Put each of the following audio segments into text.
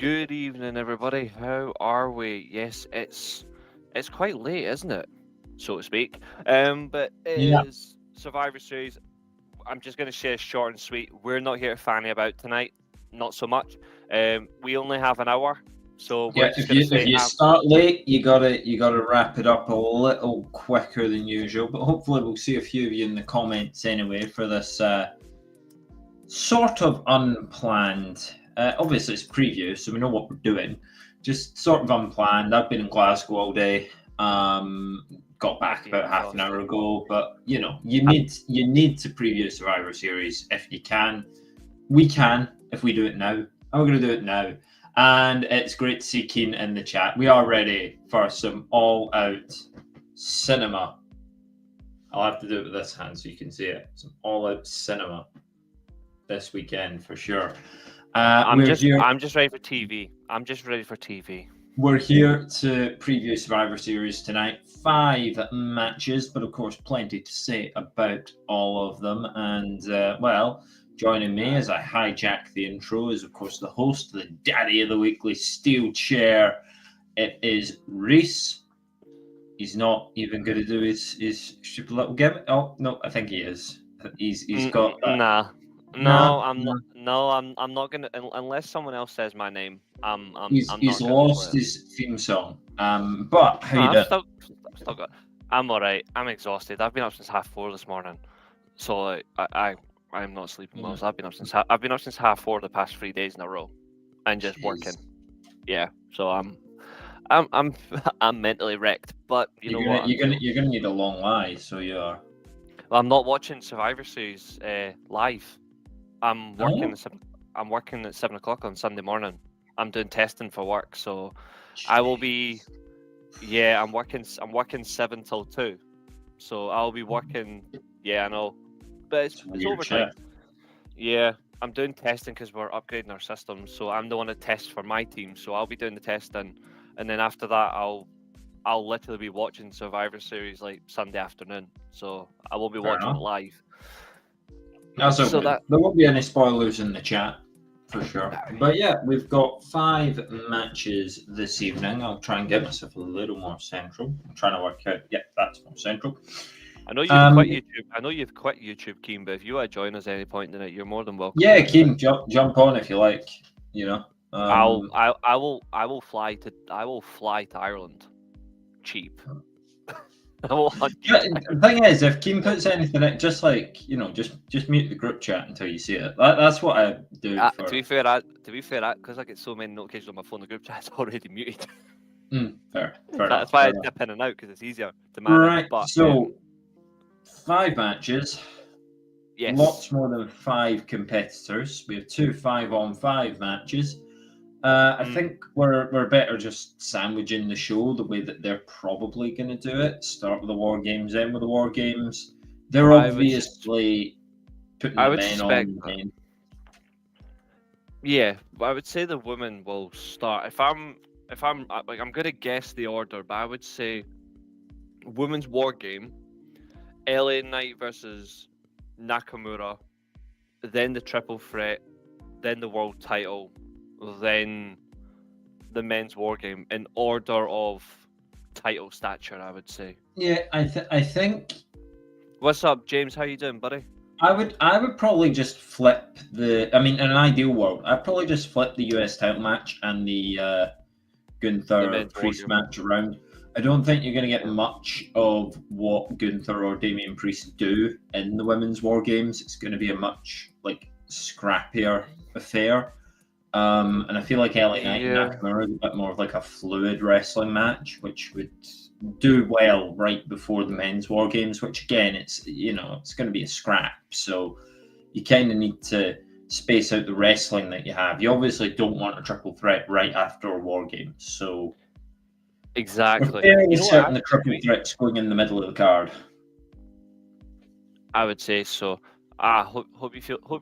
Good evening, everybody. How are we? Yes, it's quite late, isn't it, so to speak? But it Yeah. is Survivor Series. I'm just going to share short and sweet. We're not here to fanny about tonight, not so much. We only have an hour, so we're Yeah, just if going you to say, if you start late, you gotta wrap it up a little quicker than usual. But hopefully, we'll see a few of you in the comments anyway for this sort of unplanned. Obviously, it's preview, so we know what we're doing. Just sort of unplanned. I've been in Glasgow all day. Got back being about half an hour exhausted. ago. But you I'm, need to preview Survivor Series if you can. We can if we do it now. And we're going to do it now. And it's great to see Keen in the chat. We are ready for some all-out cinema. I'll have to do it with this hand so you can see it. Some all-out cinema this weekend for sure. I'm We're just here. I'm just ready for TV. I'm just ready for TV. We're here to preview Survivor Series tonight. 5 matches, but of course, plenty to say about all of them. And well, joining me as I hijack the intro is, of course, the host, the daddy of the weekly Steelchair. It is Reece. He's not even going to do his stupid little gimmick. Oh no, I think he is. He's got that. Nah. Nah, No, I'm not. No, I'm not gonna unless someone else says my name. I'm he's not gonna lost play it. his theme song. But how No, you doing? I've still got. I'm alright. I'm exhausted. I've been up since 4:30 this morning, so like, I'm not sleeping well. So I've been up since 4:30 the past 3 days in a row, and just working. Yeah, so I'm I'm mentally wrecked. But You're gonna need a long lie, so you are. Well, I'm not watching Survivor Series live. I'm working. I'm working at 7 o'clock on Sunday morning. I'm doing testing for work, so I will be. Yeah, I'm working 7 till 2, so I'll be working. Yeah, I know, but it's overtime. Yeah, I'm doing testing because we're upgrading our system, so I'm the one that tests for my team. So I'll be doing the testing, and then after that, I'll literally be watching Survivor Series like Sunday afternoon. So I will be watching it live. That's okay. So There won't be any spoilers in the chat for sure. But yeah, we've got 5 matches this evening. I'll try and get myself a little more central. I'm trying to work out. Yeah, that's more central. I know you've quit YouTube. I know you've quit YouTube, Keen. But if you want to join us at any point in it, you're more than welcome. Yeah, Keen, jump on if you like. You know. I will fly to Ireland, cheap. The thing is, if Keen puts anything in, just mute the group chat until you see it. That's what I do. To be fair, because I get so many notifications on my phone, the group chat's already muted. Fair. That's why I dip in and out, because it's easier to manage. Right. But, so 5 matches. Yes. Lots more than 5 competitors. We have 2 5-on-5 matches. I think we're better just sandwiching the show the way that they're probably going to do it. Start with the War Games, end with the War Games. They're obviously putting the men on the game. Yeah, I would say the women will start. If I'm like, I'm going to guess the order, but I would say Women's War Game, LA Knight versus Nakamura, then the Triple Threat, then the World Title, then the Men's War Game, in order of title stature, I would say. Yeah, I think. What's up, James? How you doing, buddy? I would probably just flip in an ideal world, I'd probably just flip the US title match and the Gunther Priest match around. I don't think you're going to get much of what Gunther or Damian Priest do in the Women's War Games. It's going to be a much scrappier affair. And I feel like LA Knight and Nakamura is a bit more of like a fluid wrestling match, which would do well right before the Men's War Games, which again, it's going to be a scrap. So you kind of need to space out the wrestling that you have. You obviously don't want a triple threat right after a War Games. So exactly. Fairly certain the triple threat's going in the middle of the card. I would say so. Hope you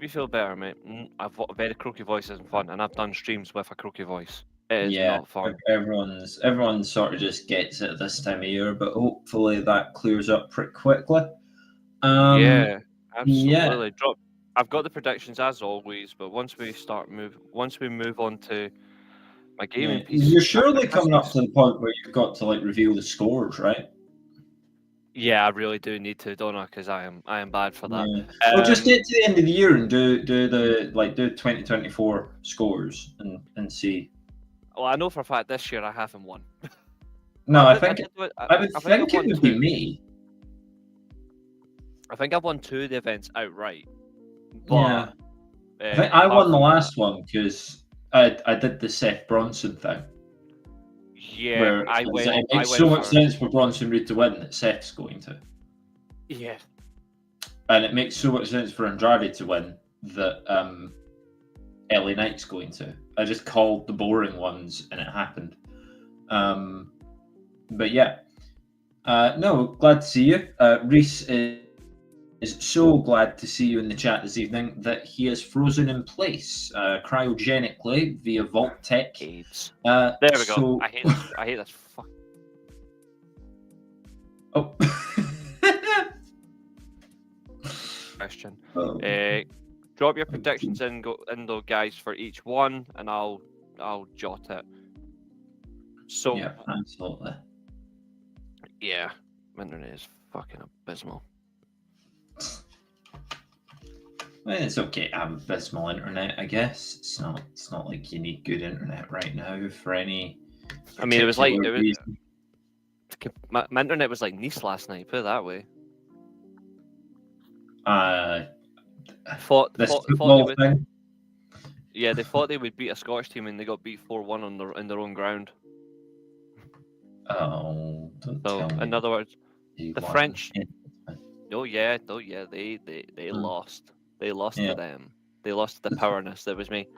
feel better, mate. I've got a very croaky voice, isn't fun, and I've done streams with a croaky voice. It is not fun. Everyone sort of just gets it this time of year, but hopefully that clears up pretty quickly. Yeah, absolutely. I've got the predictions as always, but once we move on to My gaming Yeah. PC. You're surely coming up to the point where you've got to like reveal the scores, right? Yeah, I really do need to, don't I? Because I am bad for that. Yeah. Well, just get to the end of the year and do 2024 scores and see. Well, I know for a fact this year I haven't won. No, I would think think it would be me. I think I've won 2 of the events outright. But, I think I won the last one because I did the Seth Bronson thing. Yeah, it makes so much sense for Bronson Reed to win that Seth's going to. Yeah. And it makes so much sense for Andrade to win that LA Knight's going to. I just called the boring ones and it happened. But yeah. No, glad to see you. Reece is so glad to see you in the chat this evening that he is frozen in place cryogenically via Vault Tech. There we go. I hate this. Fuck. Oh. Question. Drop your predictions in though, guys, for each one, and I'll jot it. So yeah, absolutely. Yeah, my internet is fucking abysmal. Well, it's okay to have abysmal internet, I guess. It's not like you need good internet right now for any. I mean, it was my internet was like Nice last night. Put it that way. Yeah, they thought they would beat a Scottish team, and they got beat 4-1 in their own ground. Oh, don't tell me. In other words, the French. They lost. They lost to them. They lost to the powerness. That was me.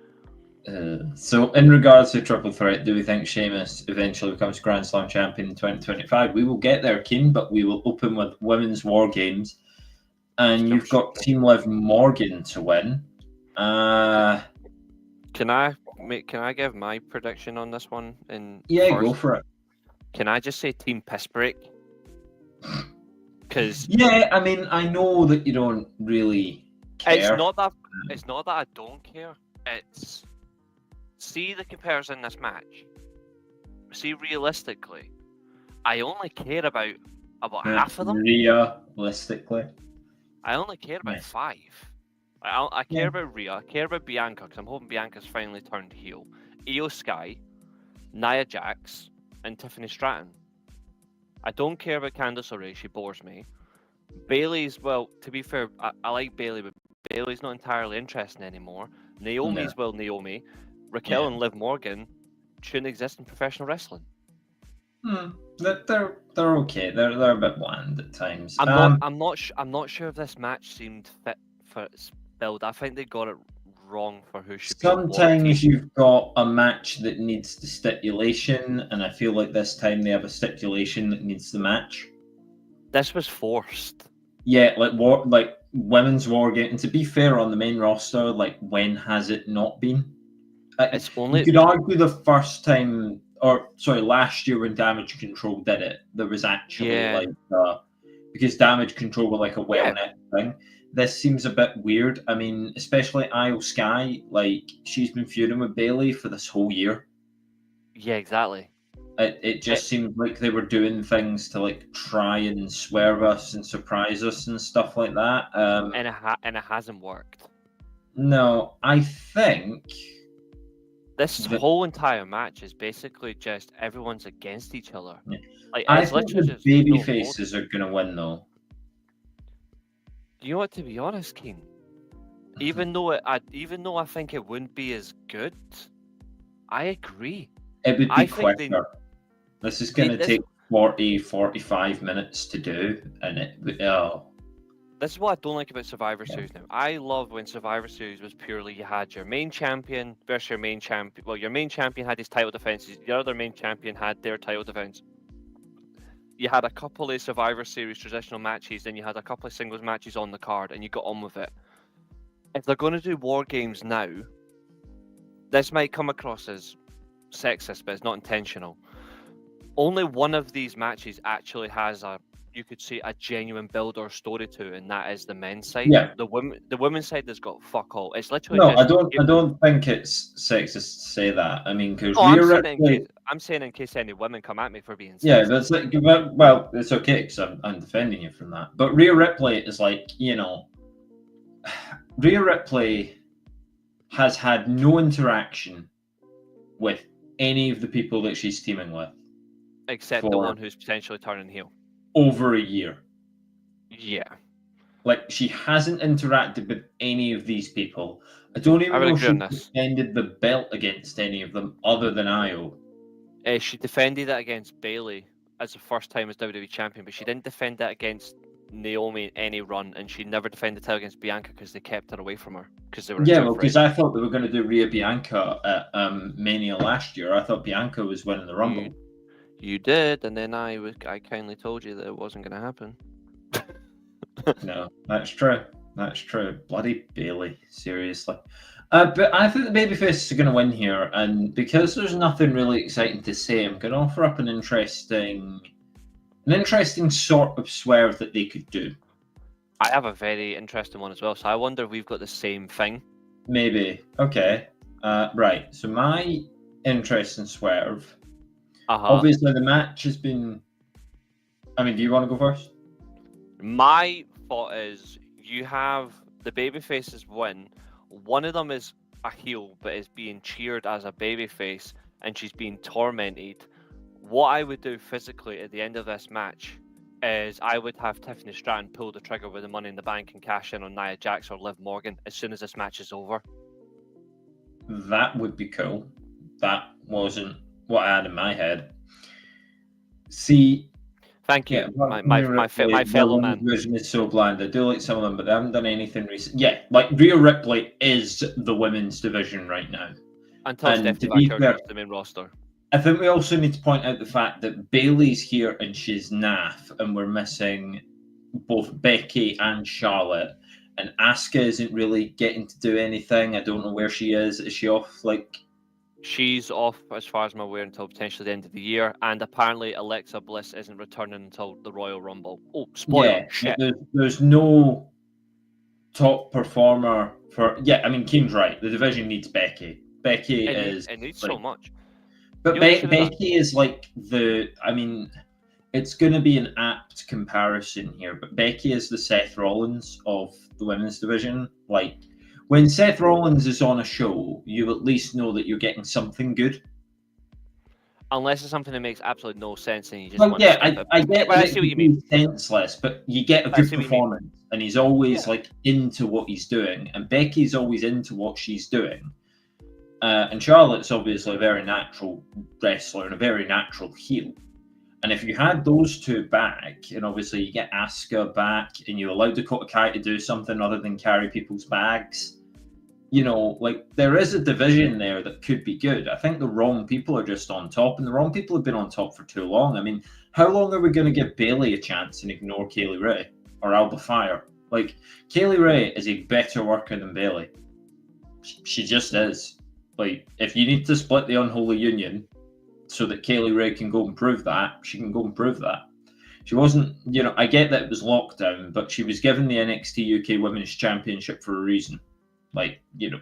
So, in regards to Triple Threat, do we think Sheamus eventually becomes Grand Slam champion in 2025? We will get there, Keen, but we will open with Women's War Games. And you've got Team Liv Morgan to win. Can I give my prediction on this one? Go for it. Can I just say Team Piss Break? Because I mean, I know that you don't really care. It's not that I don't care. It's see the comparison in this match. See, realistically, I only care about half of them. Realistically, I only care about 5. I care about Rhea. I care about Bianca because I'm hoping Bianca's finally turned heel. Io Sky, Nia Jax, and Tiffany Stratton. I don't care about Candice LeRae. She bores me. Bayley's, well, to be fair, I like Bayley, but Bayley's not entirely interesting anymore. Naomi's, Naomi. Raquel and Liv Morgan shouldn't exist in professional wrestling. They're okay. They're a bit bland at times. I'm not sure if this match seemed fit for its build. I think they got it wrong for who should be. Sometimes you've got a match that needs the stipulation, and I feel like this time they have a stipulation that needs the match. This was forced. Yeah, like Women's War Game. And to be fair, on the main roster, like when has it not been? It's only. You could argue the first time, last year when Damage Control did it, there was actually because Damage Control were like a well-knit thing. This seems a bit weird. I mean, especially Io Sky, like she's been feuding with Bayley for this whole year. Yeah, exactly. It just seemed like they were doing things to like try and swerve us and surprise us and stuff like that. And it hasn't worked. No, I think this whole entire match is basically just everyone's against each other. Yeah. Like I think the baby faces are gonna win though. You know what? To be honest, Keen, even though I think it wouldn't be as good, I agree. It would be quicker. This is going to take 40-45 minutes to do, and This is what I don't like about Survivor Series now. I love when Survivor Series was purely you had your main champion versus your main champion. Well, your main champion had his title defenses. The other main champion had their title defense. You had a couple of Survivor Series traditional matches, then you had a couple of singles matches on the card, and you got on with it. If they're going to do War Games now, this might come across as sexist, but it's not intentional. Only one of these matches actually has a you could see a genuine build or story to, and that is the men's side. Yeah. The women's side has got fuck all. It's literally No, just. I don't think it's sexist to say that. I mean, because Oh, Rhea Ripley. I'm saying in case any women come at me for being Yeah, sexist. that's like, well, it's okay because I'm defending you from that. But Rhea Ripley is like, Rhea Ripley has had no interaction with any of the people that she's teaming with, except the one who's potentially turning heel. Over a year. Yeah. Like, she hasn't interacted with any of these people. I don't even know if she defended the belt against any of them other than Io. She defended it against Bayley as the first time as WWE champion, but she didn't defend it against Naomi in any run, and she never defended it against Bianca because they kept her away from her because they were because I thought they were going to do Rhea Bianca at Mania last year. I thought Bianca was winning the Rumble. You did, and then I kindly told you that it wasn't going to happen. No, that's true. That's true. Bloody Bayley, seriously. But I think the babyfaces are going to win here, and because there's nothing really exciting to say, I'm going to offer up an interesting sort of swerve that they could do. I have a very interesting one as well, so I wonder if we've got the same thing. Maybe. Okay. Right. So my interesting swerve. Obviously, the match has been. I mean, do you want to go first? My thought is you have the babyfaces win. One of them is a heel, but is being cheered as a babyface, and she's being tormented. What I would do physically at the end of this match is I would have Tiffany Stratton pull the trigger with the Money in the Bank and cash in on Nia Jax or Liv Morgan as soon as this match is over. That would be cool. That wasn't what I had in my head. See, thank you, my fellow man. The division is so bland. I do like some of them, but they haven't done anything recent. Yeah, like Rhea Ripley is the women's division right now. Until Stephanie back out the main roster. I think we also need to point out the fact that Bayley's here and she's naff, and we're missing both Becky and Charlotte. And Asuka isn't really getting to do anything. I don't know where she is. Is she off? She's off, as far as I'm aware, until potentially the end of the year. And apparently Alexa Bliss isn't returning until the Royal Rumble. Oh, spoiler! Shit. There's no top performer for. Yeah, I mean, Keem's right. The division needs Becky. Becky it needs so much. But Becky is like I mean, it's going to be an apt comparison here, but Becky is the Seth Rollins of the women's division. Like, when Seth Rollins is on a show, you at least know that you're getting something good. Unless it's something that makes absolutely no sense and you just I get that I see what you mean. Senseless, but you get a good performance, and he's always into what he's doing, and Becky's always into what she's doing. And Charlotte's obviously a very natural wrestler and a very natural heel. And if you had those two back, and obviously you get Asuka back, and you allow Dakota Kai to do something other than carry people's bags, there is a division there that could be good. I think the wrong people are just on top, and the wrong people have been on top for too long. I mean, how long are we going to give Bayley a chance and ignore Kaylee Ray or Alba Fire? Kaylee Ray is a better worker than Bayley. She just is. If you need to split the unholy union so that Kaylee Ray can go and prove that, she can go and prove that. She wasn't, I get that it was lockdown, but she was given the NXT UK Women's Championship for a reason.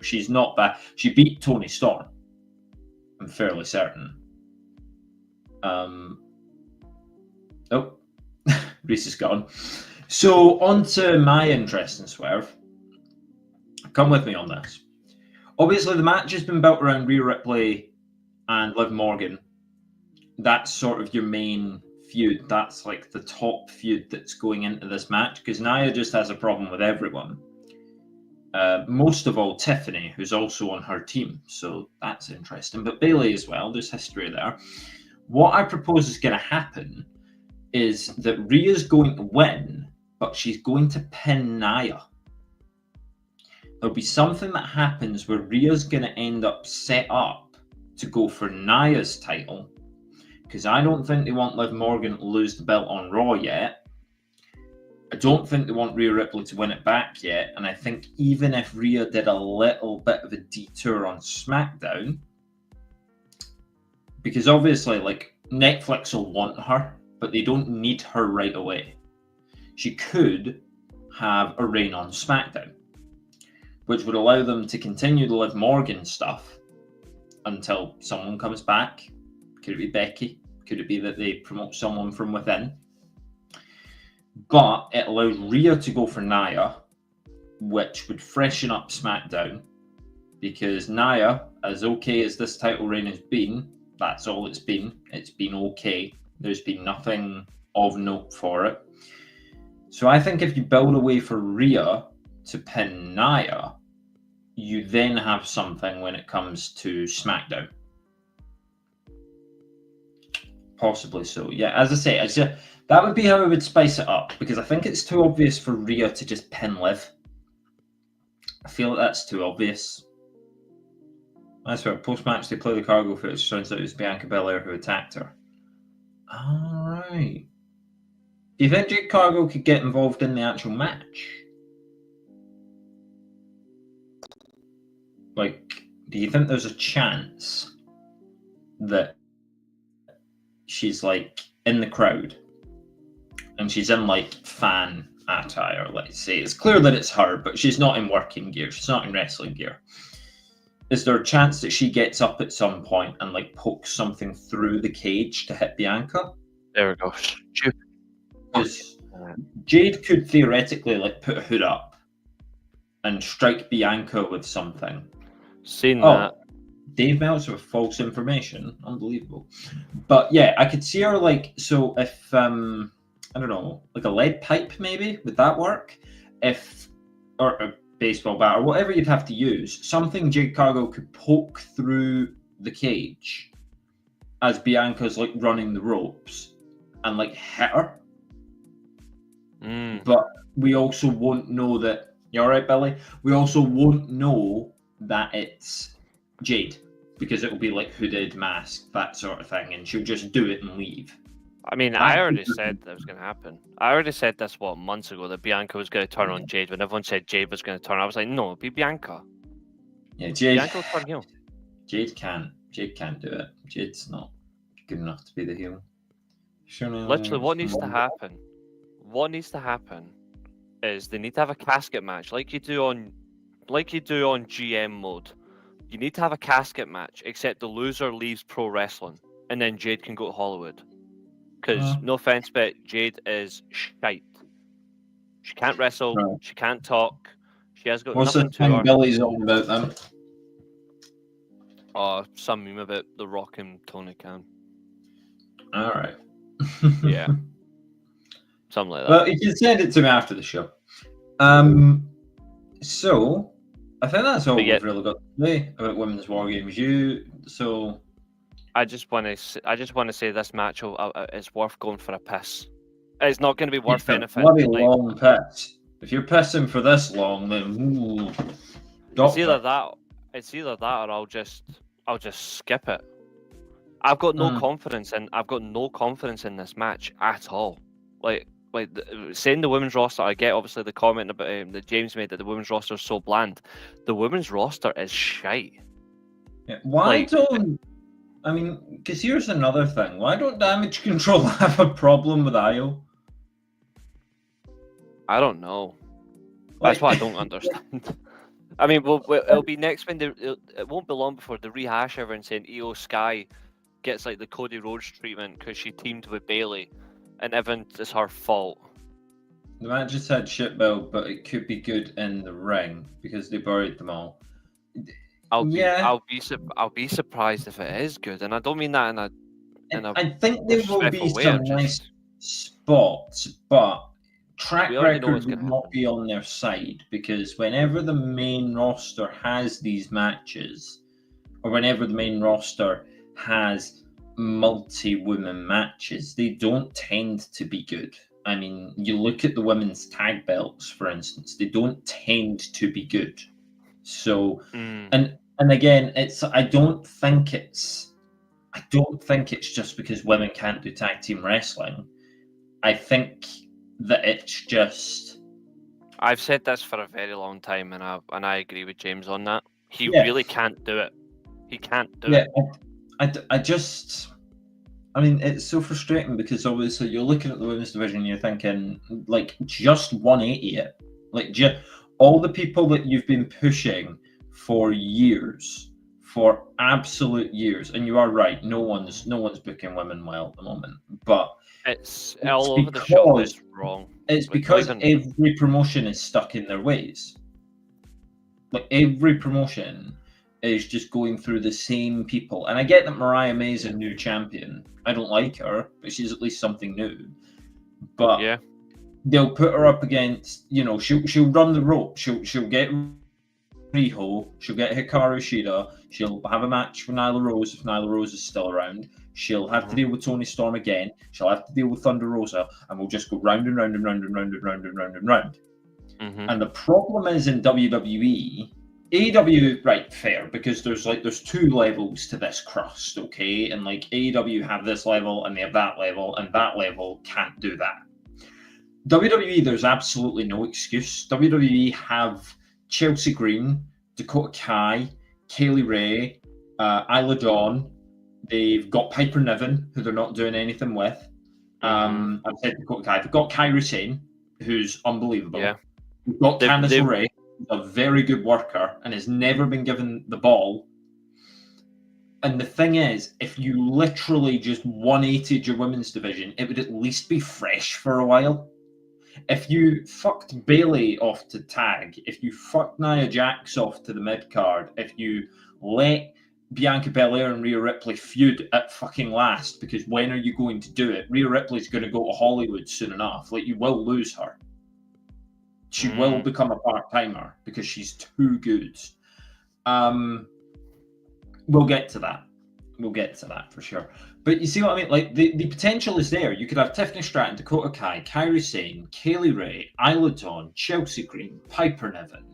She's not bad. She beat Toni Storm. I'm fairly certain. Reece is gone. So, on to my interest in Swerve. Come with me on this. Obviously, the match has been built around Rhea Ripley and Liv Morgan. That's sort of your main feud. That's the top feud that's going into this match, because Nia just has a problem with everyone. Most of all, Tiffany, who's also on her team. So that's interesting. But Bayley as well. There's history there. What I propose is going to happen is that Rhea's going to win, but she's going to pin Nia. There'll be something that happens where Rhea's going to end up set up to go for Nia's title, because I don't think they want Liv Morgan to lose the belt on Raw yet. I don't think they want Rhea Ripley to win it back yet, and I think even if Rhea did a little bit of a detour on SmackDown, because obviously Netflix will want her, but they don't need her right away. she could have a reign on SmackDown, which would allow them to continue the Liv Morgan stuff until someone comes back. Could it be Becky? Could it be that they promote someone from within? But it allows Rhea to go for Nia, which would freshen up SmackDown, because Nia, as okay as this title reign has been, that's all it's been. It's been okay. There's been nothing of note for it. So I think if you build a way for Rhea to pin Nia, you then have something when it comes to SmackDown. Possibly so. Yeah, as I say, that would be how I would spice it up, because I think it's too obvious for Rhea to just pin Liv. I feel like that's too obvious. I swear, post-match they play the cargo footage. Turns out it was Bianca Belair who attacked her. All right. Do you think Jade Cargill could get involved in the actual match? Like, do you think there's a chance that she's like in the crowd and she's in like fan attire, let's say? It's clear that it's her, but she's not in working gear. She's not in wrestling gear. Is there a chance that she gets up at some point and like pokes something through the cage to hit Bianca? There we go. Because Jade could theoretically like put a hood up and strike Bianca with something. Seen that. Dave Meltzer with false information. Unbelievable. But yeah, I could see her like, so if I don't know, like a lead pipe maybe, would that work? Or a baseball bat or whatever you'd have to use, something Jade Cargill could poke through the cage as Bianca's like running the ropes and like hit her. But we also won't know that. You all right, Billy? We also won't know that it's Jade, because it will be like hooded, masked, that sort of thing, and she'll just do it and leave. I mean, I already said that was going to happen. I already said this, months ago, that Bianca was going to turn on Jade. When everyone said Jade was going to turn, I was like, no, it'd be Bianca. Yeah, Jade. Bianca will turn heel. Jade can't do it. Jade's not good enough to be the heel. Literally, what needs to happen? What needs to happen is they need to have a casket match, like you do on GM mode. You need to have a casket match, except the loser leaves pro wrestling, and then Jade can go to Hollywood. Because, no offense, but Jade is shite. She can't wrestle. Right. She can't talk. She has got What's nothing the thing Billy's on about them? Some meme about The Rock and Tony Khan. All right. Yeah. Something like that. Well, you can send it to me after the show. So, I think that's all we've really got to say about Women's War Games. I just want to say this match is worth going for a piss. It's not going to be worth anything. Bloody long piss. If you're pissing for this long, then it's either that or I'll just skip it. I've got no confidence in this match at all. Like saying the women's roster, I get obviously the comment about that James made that the women's roster is so bland. The women's roster is shite. Yeah, because here's another thing. Why don't Damage Control have a problem with Io? I don't know. That's what I don't understand. I mean, it'll be next when it won't be long before they rehash everyone saying Io Sky gets like the Cody Rhodes treatment because she teamed with Bayley, and it's her fault. The match just had shit build, but it could be good in the ring because they buried them all. I'll be surprised if it is good, and I don't mean that in a I think there will be some nice spots, but track record would not be on their side, because whenever the main roster has these matches, or whenever the main roster has multi-women matches, they don't tend to be good. I mean, you look at the women's tag belts, for instance, they don't tend to be good. So, and again, I don't think it's just because women can't do tag team wrestling. I think that it's just. I've said this for a very long time, and I agree with James on that. He really can't do it. He can't do it. I just I mean, it's so frustrating because obviously you're looking at the women's division, you're thinking, like, just 180 it. Like, all the people that you've been pushing for years, for absolute years, and you are right, no one's booking women well at the moment, but it's all over the shop. It's wrong. It's because every promotion is stuck in their ways. Like, every promotion is just going through the same people. And I get that Mariah May's a new champion. I don't like her, but she's at least something new. But yeah, they'll put her up against, she'll run the rope. She'll get Riho. She'll get Hikaru Shida. She'll have a match with Nyla Rose if Nyla Rose is still around. She'll have to deal with Toni Storm again. She'll have to deal with Thunder Rosa, and we'll just go round and round and round and round and round and round and round. And the problem is in WWE, AEW, right, fair, because there's two levels to this crust, okay? And like AEW have this level and they have that level can't do that. WWE, there's absolutely no excuse. WWE have Chelsea Green, Dakota Kai, Kaylee Ray, Isla Dawn. They've got Piper Niven, who they're not doing anything with. I've said Dakota Kai. They've got Kairi Sane, who's unbelievable. Yeah. We've got Candice LeRae, who's a very good worker and has never been given the ball. And the thing is, if you literally just 180'd your women's division, it would at least be fresh for a while. If you fucked Bayley off to tag, if you fucked Nia Jax off to the mid card, if you let Bianca Belair and Rhea Ripley feud at fucking last, because when are you going to do it? Rhea Ripley's going to go to Hollywood soon enough. Like, you will lose her. She will become a part-timer because she's too good. We'll get to that. We'll get to that for sure. But you see what I mean? Like, the potential is there. You could have Tiffany Stratton, Dakota Kai, Kairi Sane, Kaylee Ray, Isla Dawn, Chelsea Green, Piper Niven,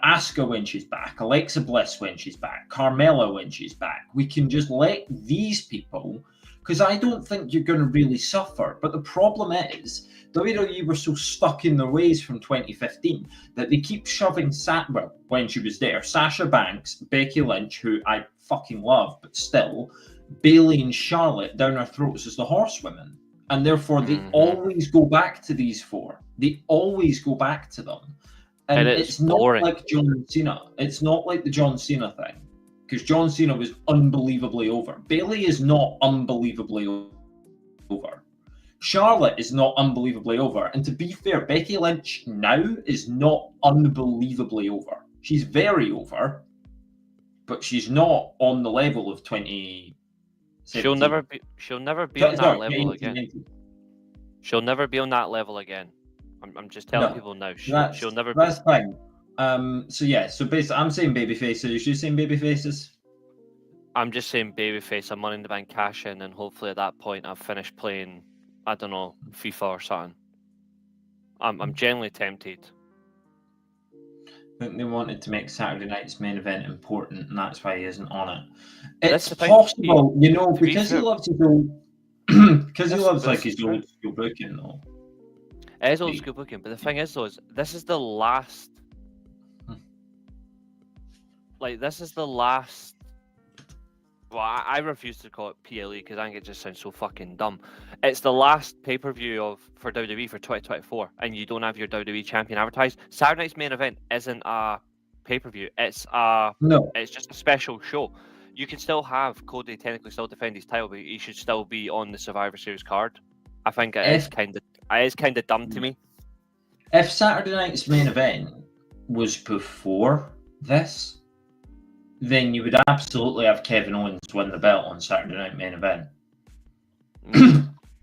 Asuka when she's back, Alexa Bliss when she's back, Carmella when she's back. We can just let these people, because I don't think you're going to really suffer. But the problem is, WWE were so stuck in their ways from 2015 that they keep shoving, when she was there, Sasha Banks, Becky Lynch, who I fucking love, but still, Bayley and Charlotte down our throats as the horsewomen. And therefore, they always go back to these four. They always go back to them. And it's boring. Not like John Cena. It's not like the John Cena thing. Because John Cena was unbelievably over. Bayley is not unbelievably over. Charlotte is not unbelievably over. And to be fair, Becky Lynch now is not unbelievably over. She's very over, but she's not on the level of 2017. She'll never be on that level again. She'll never be on that level again. I'm just telling people now. She'll never be. That's fine. So basically I'm saying baby faces. You saying baby faces? I'm just saying babyface, I'm Money in the Bank cash in, and hopefully at that point I've finished playing, I don't know, FIFA or something. I'm genuinely tempted. I think they wanted to make Saturday night's main event important, and that's why he isn't on it. It's possible, because he loves his old, because he loves like his old school booking, though. It is old school booking, but the thing is, though, this is the last. Like, this is the last. Well, I refuse to call it PLE because I think it just sounds so fucking dumb. It's the last pay-per-view for WWE for 2024, and you don't have your WWE champion advertised. Saturday night's main event isn't a pay-per-view. It's just a special show. You can still have Cody technically still defend his title, but he should still be on the Survivor Series card. I think it is kind of dumb to me. If Saturday night's main event was before this, then you would absolutely have Kevin Owens win the belt on Saturday Night Main Event.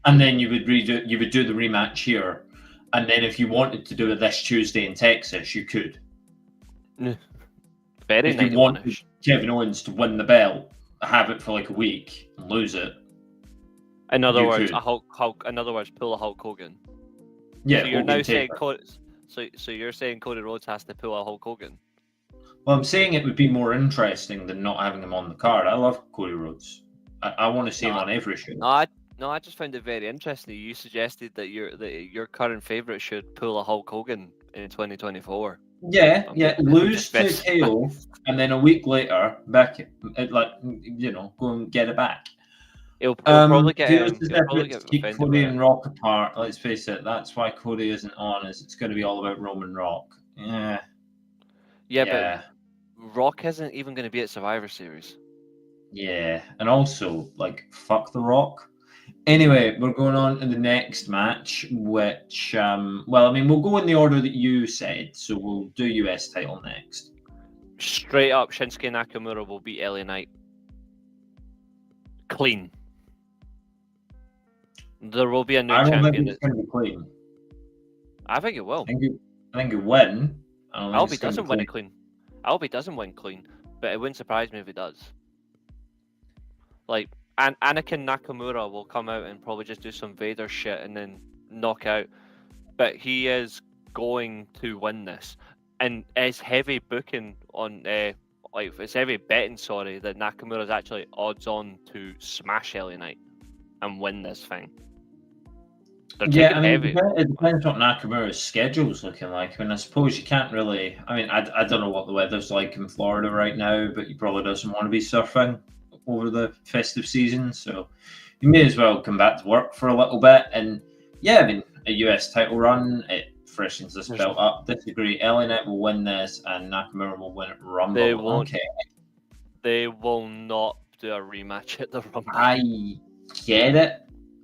And then you would do the rematch here. And then if you wanted to do it this Tuesday in Texas, you could. Very if you wanted Kevin Owens to win the belt, have it for like a week and lose it. In other words, pull a Hulk Hogan. Yeah. So you're now saying so you're saying Cody Rhodes has to pull a Hulk Hogan? Well, I'm saying it would be more interesting than not having him on the card. I love Cody Rhodes. I want to see him on every show. No, I just found it very interesting. You suggested that your current favourite should pull a Hulk Hogan in 2024. Yeah, lose to KO, and then a week later, back, go and get it back. He'll probably get Who was the he'll probably separate get to keep offended Cody by it. and Rock apart? Let's face it, that's why Cody isn't on. Is it's going to be all about Roman Rock? Yeah, Yeah, but Rock isn't even going to be at Survivor Series. yeah, and also like fuck the Rock. Anyway, we're going on to the next match, which well, I mean, we'll go in the order that you said, so we'll do US title next. Straight up, Shinsuke Nakamura will beat LA Knight. Clean. There will be a new I don't champion. think it's going to be clean. I think it will. I think it win. I don't I think hope he it's going to doesn't be win clean. it clean. I hope he doesn't win clean, but it wouldn't surprise me if he does. Like, Anakin Nakamura will come out and probably just do some Vader shit and then knock out. But he is going to win this. And it's heavy booking on, it's heavy betting, sorry, that Nakamura's actually odds on to smash LA Knight and win this thing. They're Yeah, taking I mean, heavy. it depends what Nakamura's schedule's looking like. I mean, I suppose you can't really. I mean, I don't know what the weather's like in Florida right now, but he probably doesn't want to be surfing over the festive season, so you may as well come back to work for a little bit. And yeah, I mean, a US title run, it freshens this belt up. Disagree. LA Knight will win this, and Nakamura will win at Rumble. They won't. Okay, They will not do a rematch at the Rumble. I get it.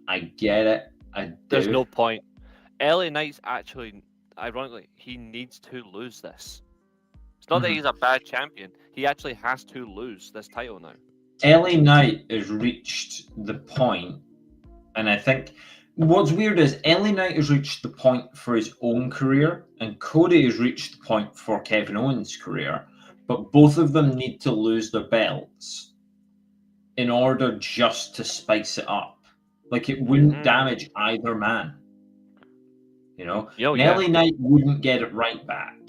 I get it. I do. There's no point. LA Knight's actually, ironically, he needs to lose this. It's not that he's a bad champion. He actually has to lose this title now. LA Knight has reached the point, and I think what's weird is LA Knight has reached the point for his own career, and Cody has reached the point for Kevin Owens' career. But both of them need to lose their belts in order just to spice it up. Like, it wouldn't damage either man. You know? LA Knight wouldn't get it right back.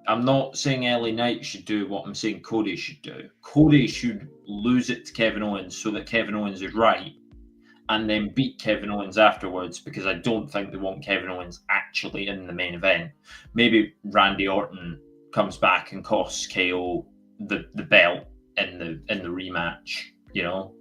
I'm not saying LA Knight should do what I'm saying Cody should do. Cody should lose it to Kevin Owens so that Kevin Owens is right, and then beat Kevin Owens afterwards, because I don't think they want Kevin Owens actually in the main event. Maybe Randy Orton comes back and costs KO the belt in the rematch, you know?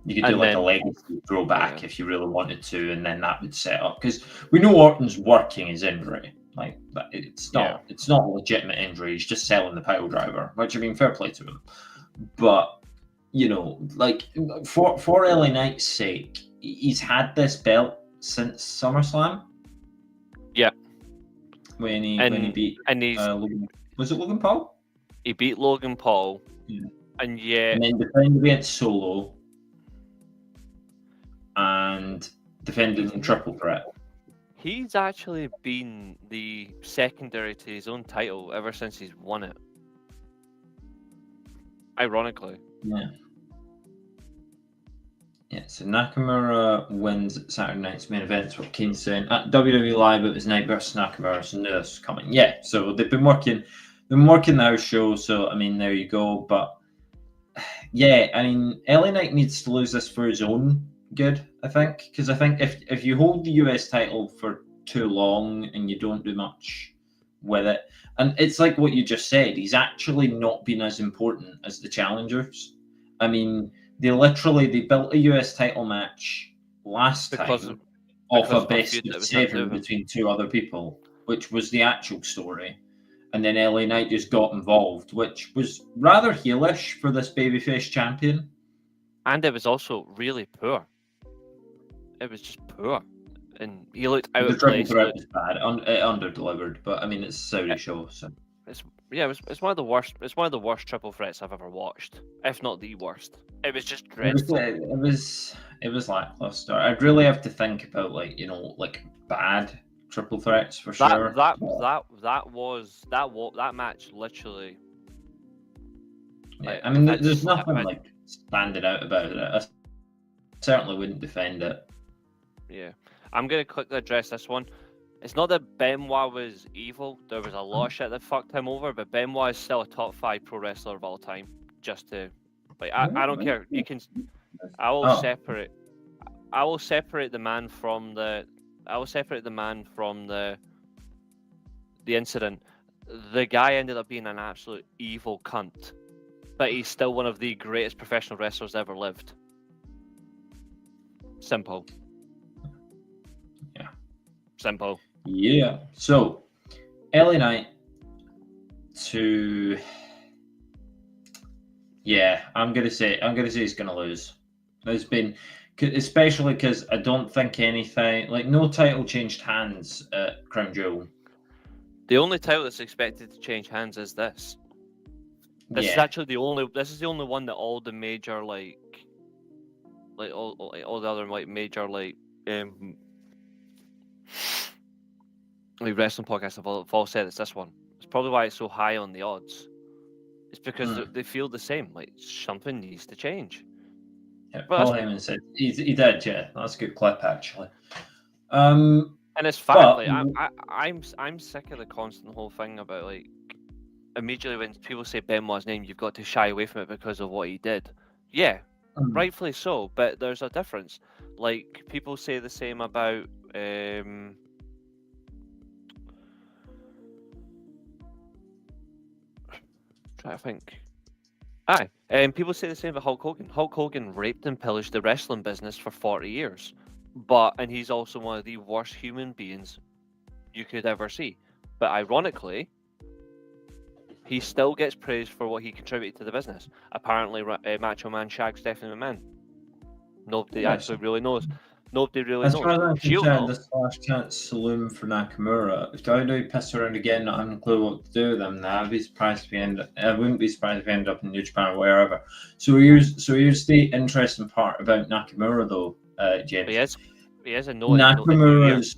You could do like a legacy throwback if you really wanted to, and then that would set up, because we know Orton's working his injury. Like, it's not a legitimate injury. He's just selling the pile driver, which, I mean, fair play to him. But, you know, like, for LA Knight's sake, he's had this belt since SummerSlam. Yeah. When he beat Logan, was it Logan Paul? He beat Logan Paul. Yeah. And then defended against Solo. And defended in Triple Threat. He's actually been the secondary to his own title ever since he's won it. Ironically. Yeah. Yeah, so Nakamura wins Saturday night's main event. That's what Kane's saying. At WWE Live, it was Knight versus Nakamura, so knew this was coming. Yeah, so they've been working the house show, so I mean, there you go. But yeah, I mean, LA Knight needs to lose this for his own good, I think, because I think if you hold the US title for too long and you don't do much with it, and it's like what you just said, he's actually not been as important as the challengers. I mean, they built a US title match last time off a best of 7 between two other people, which was the actual story. And then LA Knight just got involved, which was rather heelish for this babyface champion. And it was also really poor. It was just poor. And he looked out of place. The triple threat was bad. It under-delivered, but I mean, it's a Saudi show, so... It's one of the worst. It's one of the worst triple threats I've ever watched, if not the worst. It was just dreadful. It was lackluster. I'd really have to think about bad triple threats for sure. That match literally. Yeah, I mean, there's nothing standing out about it. I certainly wouldn't defend it. Yeah, I'm gonna quickly address this one. It's not that Benoit was evil. There was a lot of shit that fucked him over, but Benoit is still a top 5 pro wrestler of all time. Just to, I don't care. You can. I will separate the man from the. The incident. The guy ended up being an absolute evil cunt, but he's still one of the greatest professional wrestlers ever lived. Simple. Yeah. Simple. Yeah. So, LA Knight to. Yeah, I'm gonna say he's gonna lose. There's been, especially because I don't think anything like no title changed hands at Crown Jewel. The only title that's expected to change hands is this. This is Yeah. actually the only. This is the only one that all the major like all the other like major like wrestling podcasts have all said it's this one. It's probably why it's so high on the odds. It's because they feel the same. Like something needs to change. Yeah, But Paul Heyman said he did. Yeah, that's a good clip actually. and it's fact. But Like I'm sick of the constant whole thing about like immediately when people say Benoit's name, you've got to shy away from it because of what he did. Yeah, rightfully so. But there's a difference. Like people say the same about. Try to think. Aye, people say the same about Hulk Hogan. Hulk Hogan raped and pillaged the wrestling business for 40 years, and he's also one of the worst human beings you could ever see. But ironically, he still gets praised for what he contributed to the business. Apparently, Macho Man shags Stephanie McMahon. Nobody actually really knows. Nobody really as knows. far as I'm She'll concerned, know. this last chance saloon for Nakamura. If WWE piss around again, not having a clue what to do with them, now I'd be surprised if we I wouldn't be surprised if we end up in New Japan or wherever. So here's the interesting part about Nakamura, though, James. He is a Nakamura's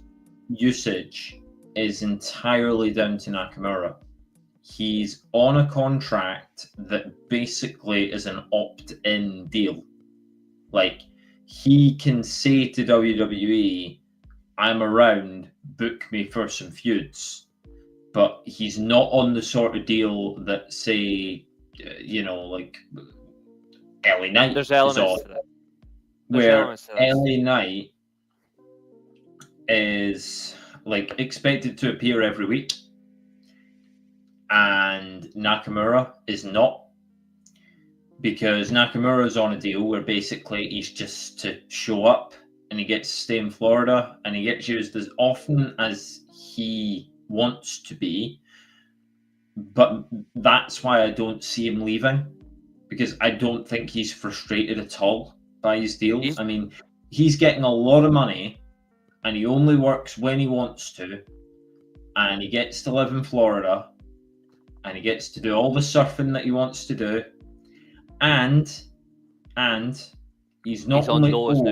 usage is entirely down to Nakamura. He's on a contract that basically is an opt-in deal. Like, he can say to WWE, I'm around, book me for some feuds. But he's not on the sort of deal that, say, like LA Knight There's is elements on. to that. Where LA Knight is like expected to appear every week, and Nakamura is not, because Nakamura's on a deal where basically he's just to show up and he gets to stay in Florida and he gets used as often as he wants to be. But that's why I don't see him leaving, because I don't think he's frustrated at all by his deal. I mean, he's getting a lot of money and he only works when he wants to, and he gets to live in Florida and he gets to do all the surfing that he wants to do, and he's not only old,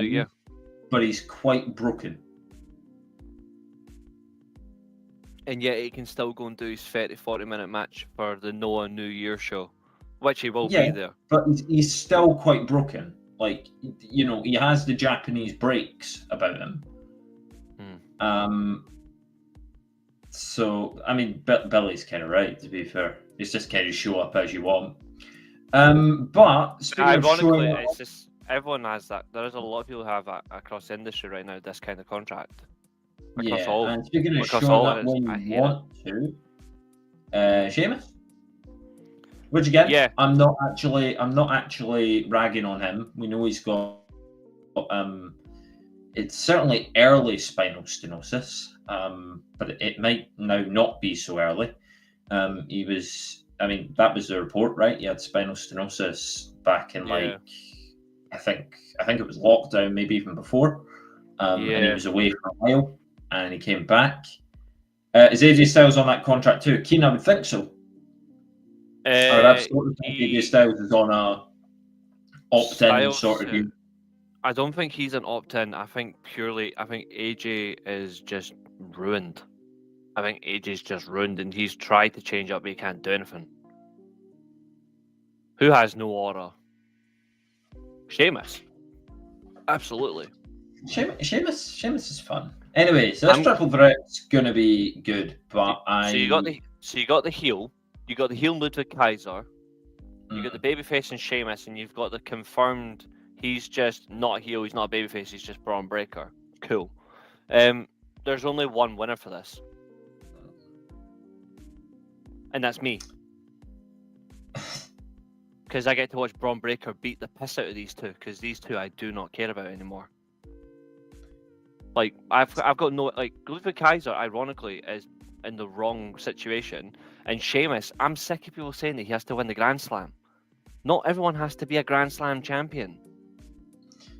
but he's quite broken. And yet he can still go and do his 40-minute match for the Noah New Year show, which he will be there. But he's still quite broken. Like, he has the Japanese breaks about him. So, I mean, Billy's kind of right, to be fair. It's just kind of show up as you want. But ironically, it's just everyone has that. There is a lot of people who have that across the industry right now. This kind of contract. And speaking of showing up when you want to, Sheamus, which again, I'm not actually ragging on him. We know he's got it's certainly early spinal stenosis, but it might now not be so early. That was the report, right? He had spinal stenosis back in I think it was lockdown, maybe even before. And he was away for a while, and he came back. Is AJ Styles on that contract too? Keen, I would think so. I would absolutely think AJ Styles is on a opt-in sort of deal. I don't think he's an opt-in. I think AJ is just ruined. I think AJ's just ruined, and he's tried to change up, but he can't do anything. Who has no aura? Sheamus. Absolutely. Sheamus is fun. Anyway, so this triple threat's gonna be good, but So you got the heel. You got the heel Ludwig Kaiser. You got the babyface and Sheamus, and you've got the confirmed. He's just not a heel. He's not a babyface. He's just Braun Breaker. Cool. There's only one winner for this, and that's me. Because I get to watch Braun Breaker beat the piss out of these two. Because these two I do not care about anymore. Like I've got no like Ludwig Kaiser, ironically, is in the wrong situation, and Sheamus, I'm sick of people saying that he has to win the Grand Slam. Not everyone has to be a Grand Slam champion.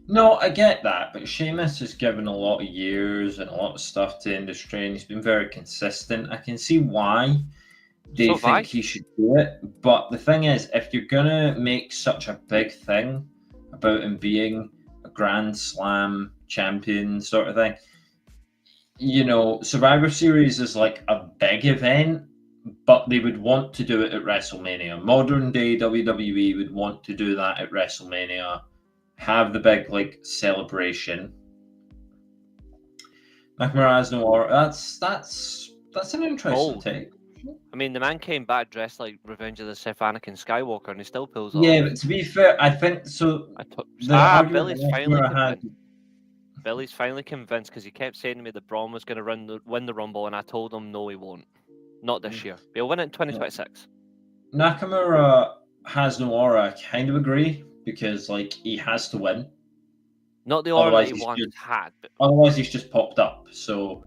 No, I get that, but Sheamus has given a lot of years and a lot of stuff to the industry, and he's been very consistent. I can see why they think he should do it, but the thing is, if you're gonna make such a big thing about him being a Grand Slam champion sort of thing, you know, Survivor Series is like a big event, but they would want to do it at WrestleMania. Modern day WWE would want to do that at WrestleMania. Have the big like celebration. Nakamura has no order. That's an interesting take. I mean, the man came back dressed like Revenge of the Sith Anakin Skywalker, and he still pulls it off. Yeah, but to be fair, I think so. Billy's finally convinced because he kept saying to me that Braun was going to win the Rumble, and I told him no, he won't. Not this year. He'll win it in 2026. Nakamura has no aura. I kind of agree. Because like he has to win. Not the order that he once had. But... Otherwise, he's just popped up. So,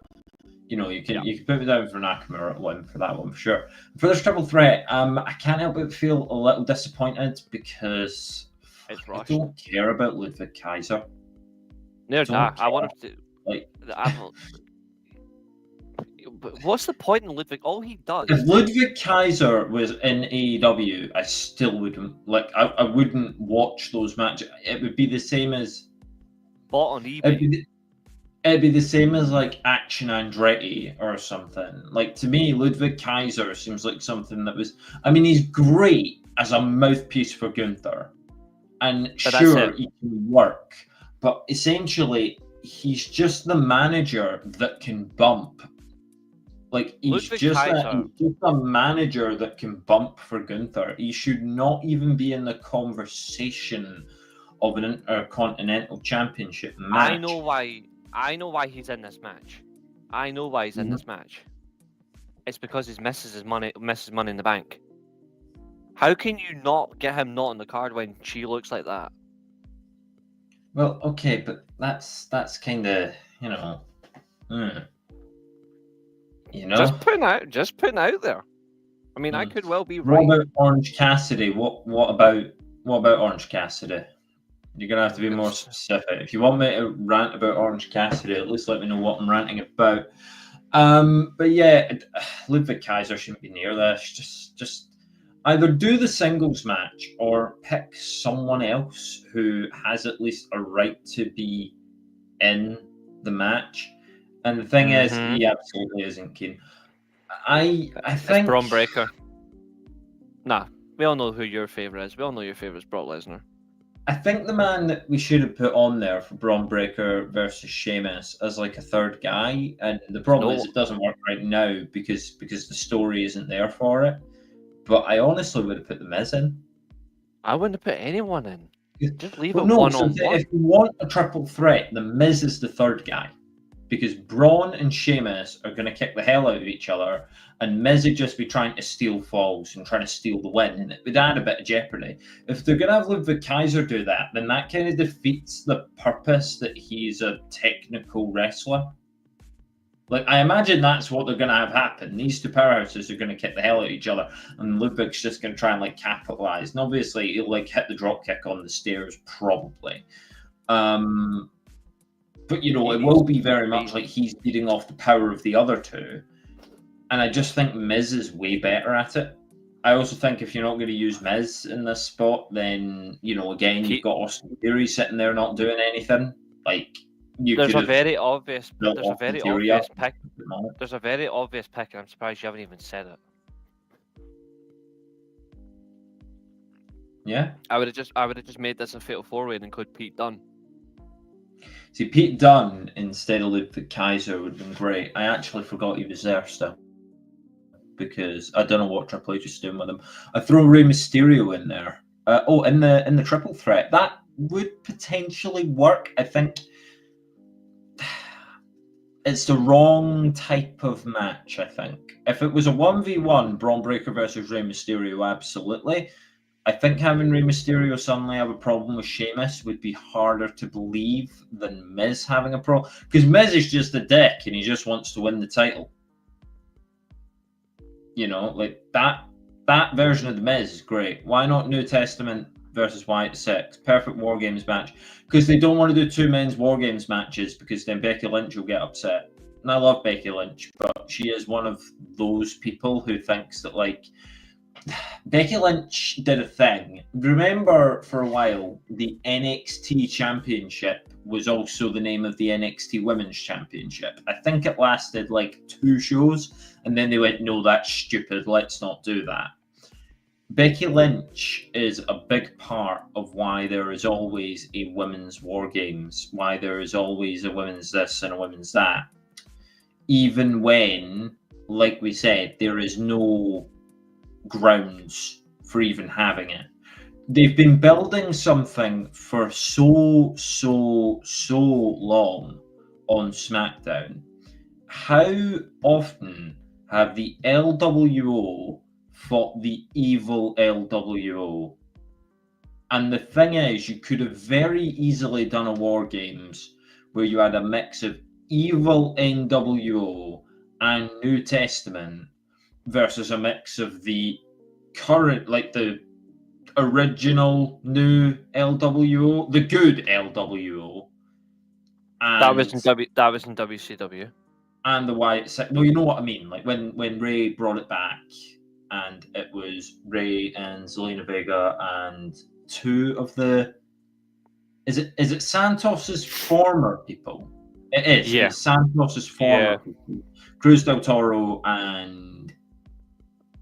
you know, you can put me down for Nakamura at win for that one for sure. For this triple threat, I can't help but feel a little disappointed because I don't care about Ludwig Kaiser. No, I want him to like. But what's the point in Ludwig? All he does. If Ludwig Kaiser was in AEW, I still wouldn't like. I wouldn't watch those matches. It would be the same as bought on eBay. It'd be the same as like Action Andretti or something. Like to me, Ludwig Kaiser seems like something that was. I mean, he's great as a mouthpiece for Gunther, and sure he can work, but essentially he's just the manager that can bump. Like he's just a manager that can bump for Gunther. He should not even be in the conversation of an Intercontinental Championship match. I know why he's in this match. I know why he's in this match. It's because his misses Money in the Bank. How can you not get him not on the card when she looks like that? Well, okay, but that's kind of, you know. You know, just putting out there. I mean, I could well be right. What about Orange Cassidy? What about Orange Cassidy? You're gonna have to be more specific. If you want me to rant about Orange Cassidy, at least let me know what I'm ranting about. But yeah, Ludwig Kaiser shouldn't be near this. Just either do the singles match or pick someone else who has at least a right to be in the match. And the thing is, he absolutely isn't keen. I think it's Braun Breaker. Nah, we all know who your favourite is. We all know your favourite is Brock Lesnar. I think the man that we should have put on there for Braun Breaker versus Sheamus as like a third guy, and the problem is it doesn't work right now because the story isn't there for it. But I honestly would have put the Miz in. I wouldn't have put anyone in. Just leave it one-on-one. If you want a triple threat, the Miz is the third guy. Because Braun and Sheamus are going to kick the hell out of each other, and Miz would just be trying to steal falls and trying to steal the win, and it would add a bit of jeopardy. If they're going to have Ludwig Kaiser do that, then that kind of defeats the purpose that he's a technical wrestler. Like, I imagine that's what they're going to have happen. These two powerhouses are going to kick the hell out of each other, and Ludwig's just going to try and, like, capitalize. And obviously, he'll, like, hit the drop kick on the stairs, probably. But, you know, it will be very much like he's beating off the power of the other two. And I just think Miz is way better at it. I also think if you're not going to use Miz in this spot, then, you know, again, you've got Austin Theory sitting there not doing anything. Like, there's a very obvious pick. There's a very obvious pick, and I'm surprised you haven't even said it. Yeah? I would have just made this a fatal four-way and include Pete Dunne. See, Pete Dunne instead of Ludwig Kaiser would have been great. I actually forgot he was there still. Because I don't know what Triple H is doing with him. I throw Rey Mysterio in there. In the triple threat. That would potentially work. I think it's the wrong type of match, I think. If it was a 1v1, Braun Breaker versus Rey Mysterio, absolutely. I think having Rey Mysterio suddenly have a problem with Sheamus would be harder to believe than Miz having a problem. Because Miz is just a dick and he just wants to win the title. You know, like that version of the Miz is great. Why not New Testament versus Wyatt 6? Perfect War Games match. Because they don't want to do two men's War Games matches because then Becky Lynch will get upset. And I love Becky Lynch, but she is one of those people who thinks that, like, Becky Lynch did a thing. Remember, for a while, the NXT Championship was also the name of the NXT Women's Championship. I think it lasted like 2 shows, and then they went, no, that's stupid, let's not do that. Becky Lynch is a big part of why there is always a women's War Games, why there is always a women's this and a women's that. Even when, like we said, there is no grounds for even having it. They've been building something for so long on SmackDown. How often have the LWO fought the evil LWO? And the thing is, you could have very easily done a War Games where you had a mix of evil NWO and New Testament versus a mix of the current, like the original new LWO, the good LWO, and That was in WCW. And the Wyatt Six. Well, you know what I mean. Like when Ray brought it back, and it was Ray and Zelina Vega and 2 of the. Is it Santos's former people? It is. Yeah. It's Santos's former people. Cruz del Toro and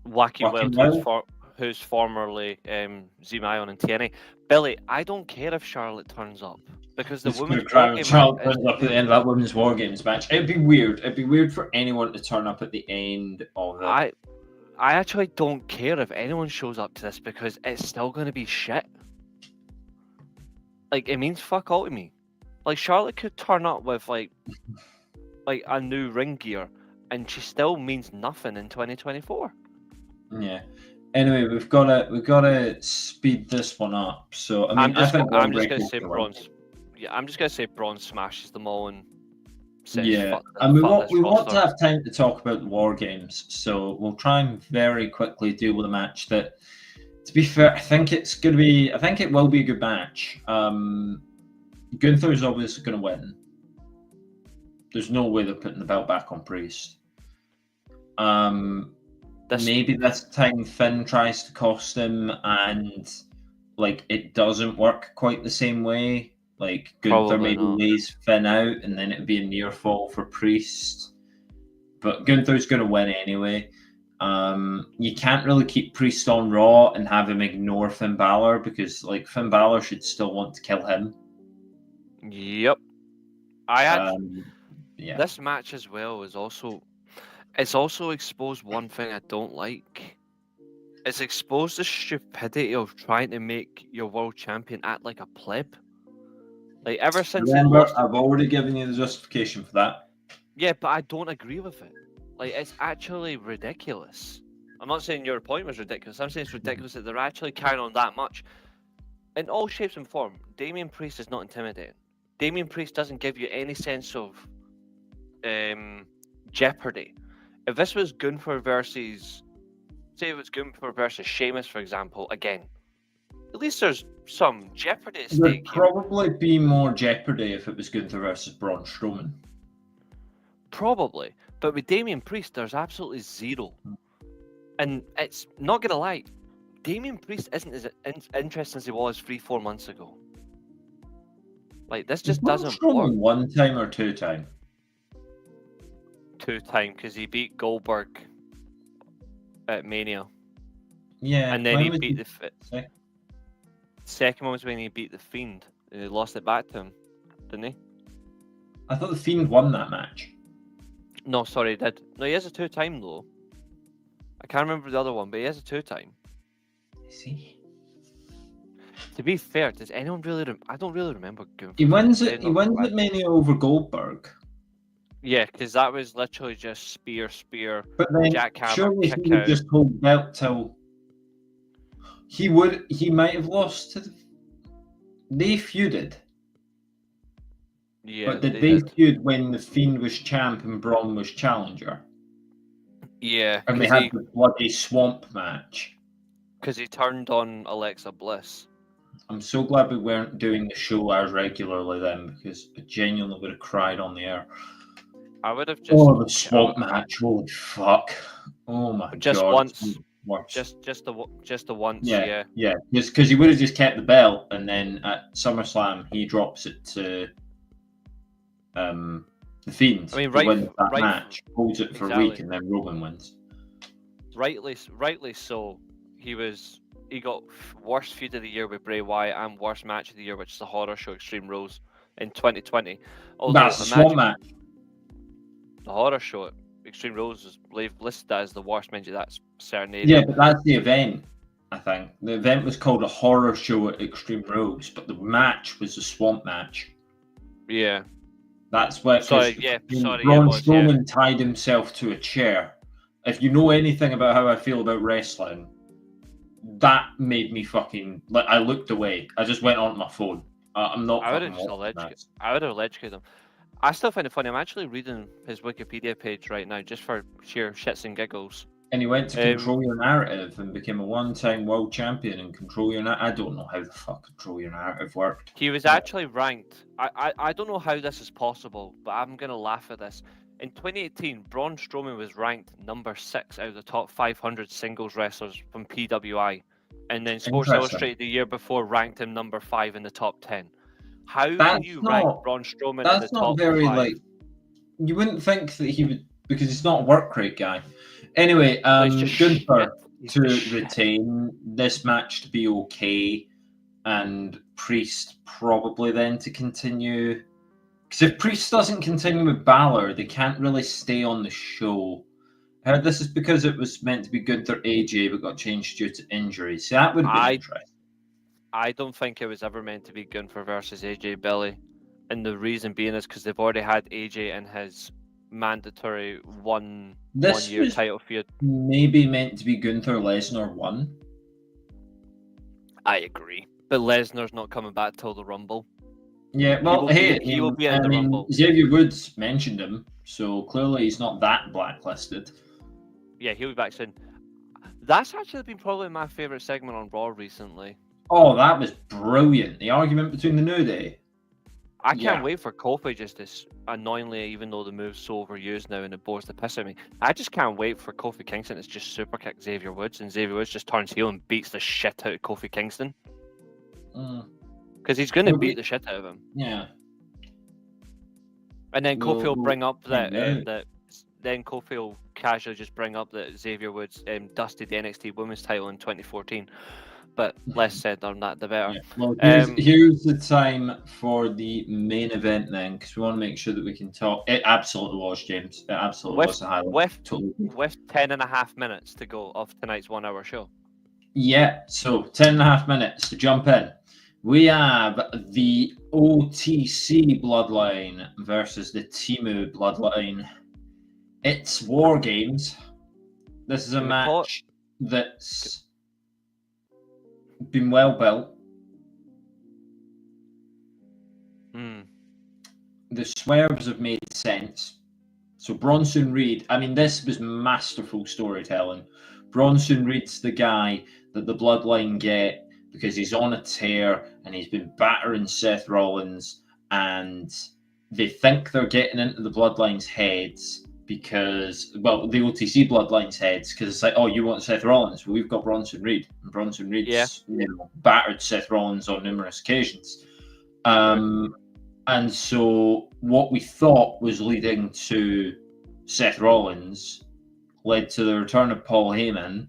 Wacky Wild, who's formerly Zion and TNA. Billy, I don't care if Charlotte turns up because the women's War Games Charlotte turns up at the end of that women's War Games match. It'd be weird. It'd be weird for anyone to turn up at the end of it. I actually don't care if anyone shows up to this because it's still going to be shit. Like, it means fuck all to me. Like, Charlotte could turn up with like a new ring gear, and she still means nothing in 2024. Yeah. Anyway, we've got to speed this one up. So I mean, I'm just gonna say Braun. Yeah, I'm just gonna say Braun smashes them all and says, yeah. And we want to have time to talk about the War Games, so we'll try and very quickly deal with a match that, to be fair, I think it will be a good match. Gunther's obviously going to win. There's no way they're putting the belt back on Priest. Maybe this time Finn tries to cost him, and like it doesn't work quite the same way. Like Gunther maybe lays Finn out, and then it'd be a near fall for Priest. But Gunther's going to win anyway. You can't really keep Priest on Raw and have him ignore Finn Balor because like Finn Balor should still want to kill him. Yep. This match as well is also. It's also exposed one thing I don't like. It's exposed the stupidity of trying to make your world champion act like a pleb. Like ever since I've already given you the justification for that. Yeah, but I don't agree with it. Like it's actually ridiculous. I'm not saying your point was ridiculous. I'm saying it's ridiculous that they're actually carrying on that much. In all shapes and form, Damian Priest is not intimidating. Damian Priest doesn't give you any sense of jeopardy. If this was Gunther versus, say it was Gunther versus Sheamus, for example, again, at least there's some jeopardy at stake. There'd probably be more jeopardy if it was Gunther versus Braun Strowman. Probably. But with Damian Priest, there's absolutely zero. And it's not going to lie, Damian Priest isn't as interesting as he was 3-4 months ago. Like, this just doesn't work. 1 time or 2 time? 2 time, because he beat Goldberg at Mania. Yeah. And then he beat the second one was when he beat the Fiend. He lost it back to him, didn't he? I thought the Fiend won that match. No, sorry, he did. No, he has a 2 time though. I can't remember the other one, but he has a 2 time. Is he? To be fair, does anyone really? I don't really remember. He wins it. He wins at Mania over Goldberg. Yeah, because that was literally just spear, but then jackhammer, surely kick he would out. just hold belt till. He might have lost to they feuded. Yeah, But did they feud when the Fiend was champ and Braun was challenger? Yeah, And they had the bloody swamp match. Because he turned on Alexa Bliss. I'm so glad we weren't doing the show as regularly then, because I genuinely would have cried on the air. I would have just. Oh, the swamp match! Holy fuck! Oh my god! Just once. Worse. Just the once. Yeah. Because he would have just kept the belt, and then at SummerSlam he drops it to the Fiend. I mean, wins that match, holds it for a week, and then Roman wins. Rightly so. He got worst feud of the year with Bray Wyatt and worst match of the year, which is the horror show Extreme Rules in 2020. Although, that's the swamp match. The horror show Extreme Rules is listed as the worst. Mind you, that's certain area. Yeah, but that's the event. I think the event was called a horror show at Extreme Rules, but the match was a swamp match. Yeah. That's what. Sorry. Braun Strowman tied himself to a chair. If you know anything about how I feel about wrestling, that made me fucking I looked away. I just went on my phone. I'm not. I would have electrocuted him. I still find it funny. I'm actually reading his Wikipedia page right now, just for sheer shits and giggles. And he went to Control Your Narrative and became a one-time world champion in Control Your Narrative. I don't know how the fuck Control Your Narrative worked. He was actually ranked. I don't know how this is possible, but I'm going to laugh at this. In 2018, Braun Strowman was ranked number 6 out of the top 500 singles wrestlers from PWI. And then Sports Illustrated the year before ranked him number 5 in the top 10. How do you rank Braun Strowman in the top 5? You wouldn't think that he would, because he's not a work rate guy. Anyway, Gunther to retain, this match to be okay, and Priest probably then to continue. Because if Priest doesn't continue with Balor, they can't really stay on the show. I heard this is because it was meant to be Gunther AJ, but got changed due to injuries. So that would have been interesting. I don't think it was ever meant to be Gunther versus AJ Billy. And the reason being is because they've already had AJ in his mandatory one-year title feud. Maybe meant to be Gunther Lesnar 1. I agree. But Lesnar's not coming back till the Rumble. Yeah, well, he will be in the Rumble. Xavier Woods mentioned him, so clearly he's not that blacklisted. Yeah, he'll be back soon. That's actually been probably my favourite segment on Raw recently. Oh, that was brilliant. The argument between the New Day. I can't wait for Kofi just this annoyingly, even though the move's so overused now and it bores the piss out of me. I just can't wait for Kofi Kingston to just super kick Xavier Woods, and Xavier Woods just turns heel and beats the shit out of Kofi Kingston. Because he's going to beat the shit out of him. Yeah. And then Kofi will bring up that then Kofi will casually just bring up that Xavier Woods dusted the NXT Women's title in 2014. But less said on that, the better. Yeah. Well, here's the time for the main event then, because we want to make sure that we can talk. It absolutely was, James. It absolutely was a highlight. With 10.5 minutes to go of tonight's 1 hour show. Yeah, so 10.5 minutes to jump in. We have the OTC Bloodline versus the Timu Bloodline. It's War Games. This is a match that's been well built. The swerves have made sense. So Bronson Reed, I mean, this was masterful storytelling. Bronson Reed's the guy that the Bloodline get because he's on a tear and he's been battering Seth Rollins, and they think they're getting into the Bloodline's heads because, well, the OTC Bloodline's heads, because it's like, oh, you want Seth Rollins? Well, we've got Bronson Reed. And Bronson Reed's battered Seth Rollins on numerous occasions. And so what we thought was leading to Seth Rollins led to the return of Paul Heyman,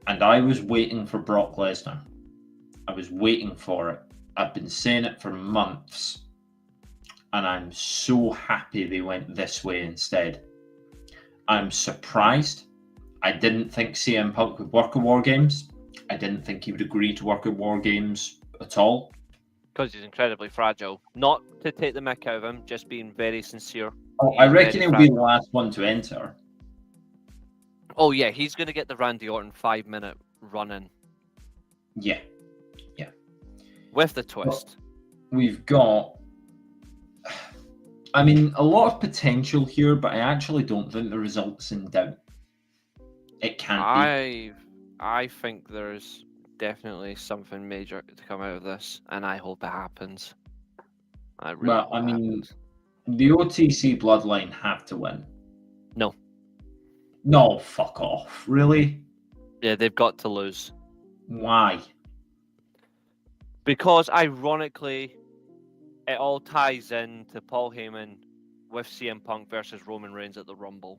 and I was waiting for Brock Lesnar. I was waiting for it. I've been saying it for months, and I'm so happy they went this way instead. I'm surprised. I didn't think CM Punk would work at War Games. I didn't think he would agree to work at War Games at all. Because he's incredibly fragile. Not to take the mick out of him, just being very sincere. Oh, I reckon he'll be the last one to enter. Oh yeah, he's going to get the Randy Orton 5-minute running. Yeah. With the twist. We've got, I mean, a lot of potential here, but I actually don't think the result's in doubt. It can't be. I think there's definitely something major to come out of this, and I hope it happens. I really hope it happens. The OTC Bloodline have to win. No. No, fuck off. Really? Yeah, they've got to lose. Why? Because ironically, it all ties in to Paul Heyman with CM Punk versus Roman Reigns at the Rumble.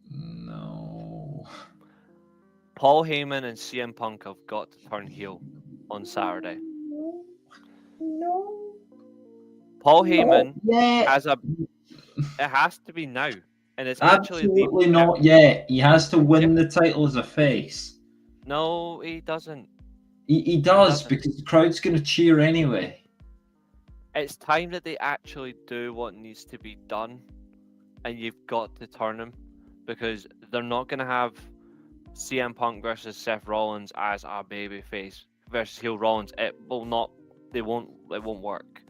No. Paul Heyman and CM Punk have got to turn heel on Saturday. No. Paul Heyman Yeah. it has to be now. And it's absolutely not yet. He has to win the title as a face. No, he doesn't. He does, because the crowd's going to cheer anyway. It's time that they actually do what needs to be done, and you've got to turn him, because they're not going to have CM Punk versus Seth Rollins as a babyface versus heel Rollins. It won't work.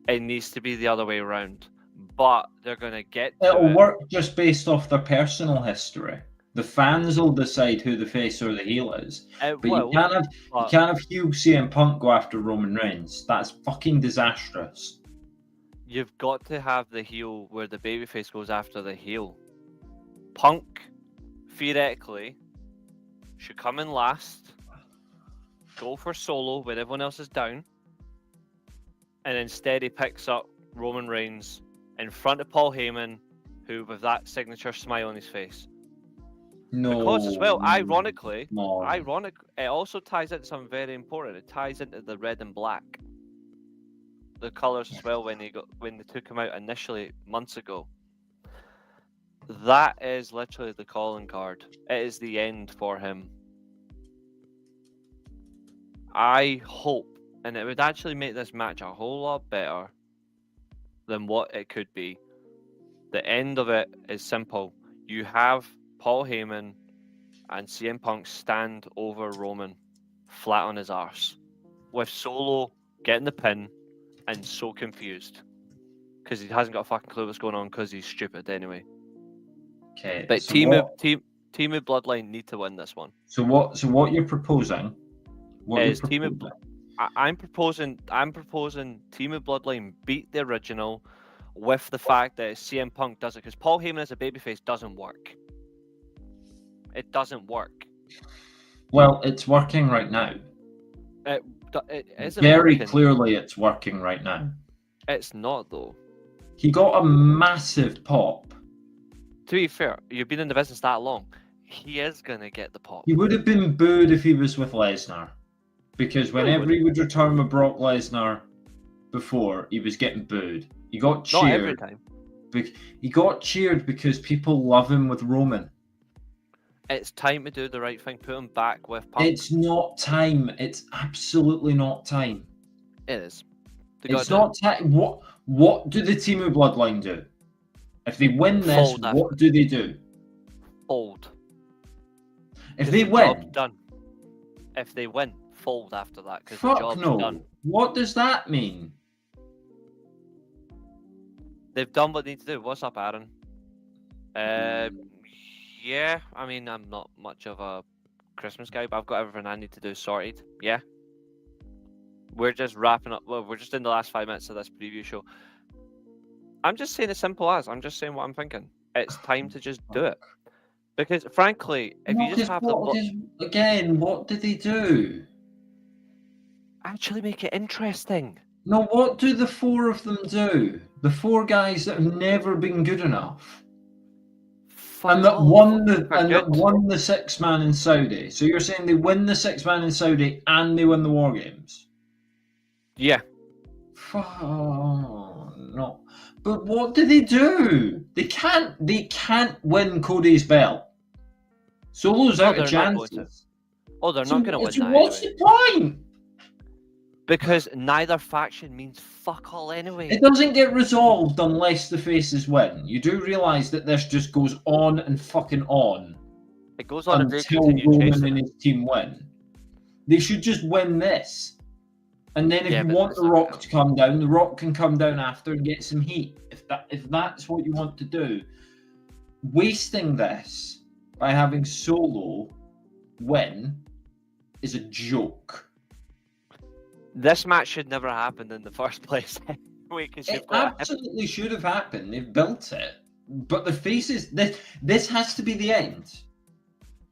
It needs to be the other way around. But they're going to get to It'll work just based off their personal history. The fans will decide who the face or the heel is. But you can't have Hugh CM Punk go after Roman Reigns. That's fucking disastrous. You've got to have the heel where the babyface goes after the heel. Punk, theoretically, should come in last, go for solo when everyone else is down, and instead he picks up Roman Reigns in front of Paul Heyman, who with that signature smile on his face. No. Because as well, ironically, it also ties into something very important. It ties into the red and black, the colours as well. When they took him out initially months ago, that is literally the calling card. It is the end for him. I hope, and it would actually make this match a whole lot better than what it could be. The end of it is simple. You have Paul Heyman and CM Punk stand over Roman flat on his arse, with Solo getting the pin and so confused because he hasn't got a fucking clue what's going on because he's stupid anyway. Okay, but so Team of Bloodline need to win this one. So what you're proposing? I'm proposing Team of Bloodline beat the original with the fact that CM Punk does it, because Paul Heyman as a babyface doesn't work. It doesn't work. Well, it's working right now. It isn't very working. Clearly it's working right now. It's not though. He got a massive pop. To be fair, you've been in the business that long. He is gonna get the pop. He would have been booed if he was with Lesnar, because whenever he would return with Brock Lesnar before, he was getting booed. He got cheered. Not every time. He got cheered because people love him with Roman. It's time to do the right thing. Put him back with Punk. It's not time. It's absolutely not time. It is. It's not time. What do the Team of Bloodline do? If they win this, what do they do? Fold. If they win, job's done. If they win, fold after that, because the job's done. What does that mean? They've done what they need to do. What's up, Aaron? Yeah, I mean, I'm not much of a Christmas guy, but I've got everything I need to do sorted. Yeah. We're just wrapping up. Well, we're just in the last 5 minutes of this preview show. I'm just saying as simple as. I'm just saying what I'm thinking. It's time to just do it. Because, frankly, if you just have Again, what do they do? Actually make it interesting. No, what do the four of them do? The four guys that have never been good enough. And that won the 6-man in Saudi. So you're saying they win the 6-man in Saudi and they win the War Games? Yeah. Oh, no. But what do? They can't win Cody's belt. Solo's out of chances. They're not going to win that. What's the point? Because neither faction means fuck all anyway. It doesn't get resolved unless the faces win. You do realise that this just goes on and fucking on. It goes on if they until continue Roman chasing and it. his team win. They should just win this. And then if Yeah, you but want it's The not Rock gonna to come down, The Rock can come down after and get some heat. If that's what you want to do, wasting this by having Solo win is a joke. This match should never have happened in the first place. It absolutely should have happened. They've built it. But the faces, this has to be the end.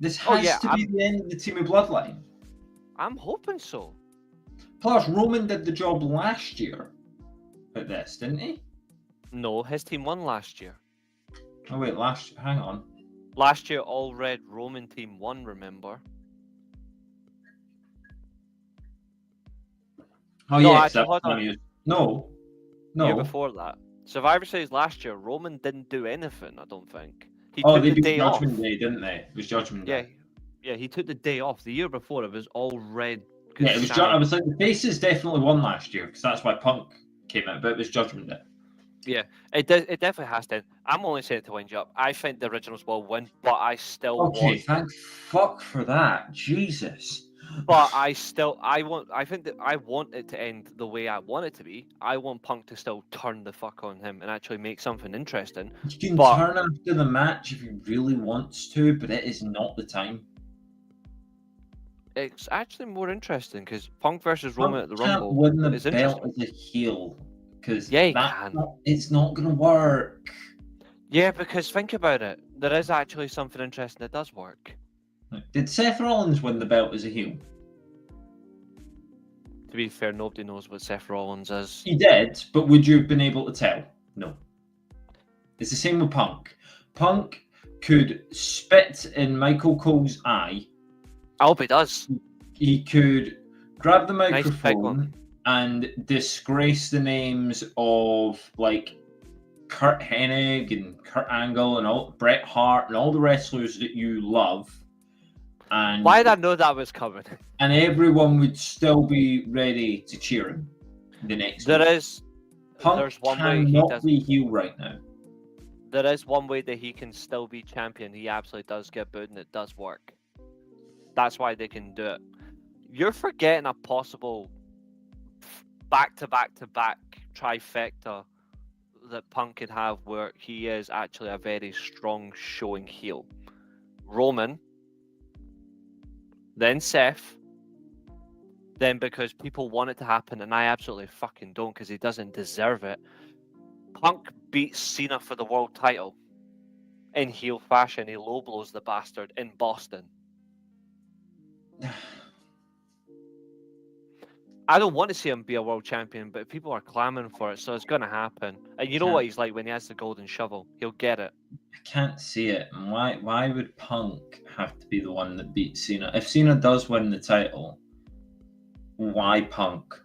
This has to be the end of the Team of Bloodline. I'm hoping so. Plus, Roman did the job last year at this, didn't he? No, his team won last year. Oh wait, hang on. Last year, all red Roman team won. Remember? Oh No, yes, actually, hold on. No. Year before that, Survivor Series last year, Roman didn't do anything. I don't think he Oh, took they the beat day Judgment off. Day, didn't they? It was Judgment Day. Yeah, he took the day off. The year before, it was all red. Yeah, it was. I was like, the Faces definitely won last year because that's why Punk came out, but it was Judgment Day. Yeah, it definitely has to. I'm only saying it to wind you up. I think the originals will win, but I still Okay, thank fuck for that. Jesus. But I think that I want it to end the way I want it to be. I want Punk to still turn the fuck on him and actually make something interesting. You can turn after the match if he really wants to, but it is not the time. It's actually more interesting because Punk versus Roman at the Rumble can't win the is belt interesting. as a heel because it's not going to work. Yeah, because think about it. There is actually something interesting that does work. Did Seth Rollins win the belt as a heel? To be fair, nobody knows what Seth Rollins is. He did, but would you have been able to tell? No. It's the same with Punk. Punk could spit in Michael Cole's eye. I hope he does. He could grab the microphone and disgrace the names of like Kurt Hennig and Kurt Angle and Bret Hart and all the wrestlers that you love. And why did I know that was coming? And everyone would still be ready to cheer him the next week. Punk cannot be heel right now. There is one way that he can still be champion. He absolutely does get booed and it does work. That's why they can do it. You're forgetting a possible back-to-back-to-back trifecta that Punk could have where he is actually a very strong showing heel. Roman, then Seth, then because people want it to happen and I absolutely fucking don't because he doesn't deserve it, Punk beats Cena for the world title in heel fashion. He low blows the bastard in Boston. I don't want to see him be a world champion, but people are clamoring for it, so it's going to happen. And you know what he's like when he has the golden shovel. He'll get it. I can't see it. Why would Punk have to be the one that beats Cena? If Cena does win the title, why Punk?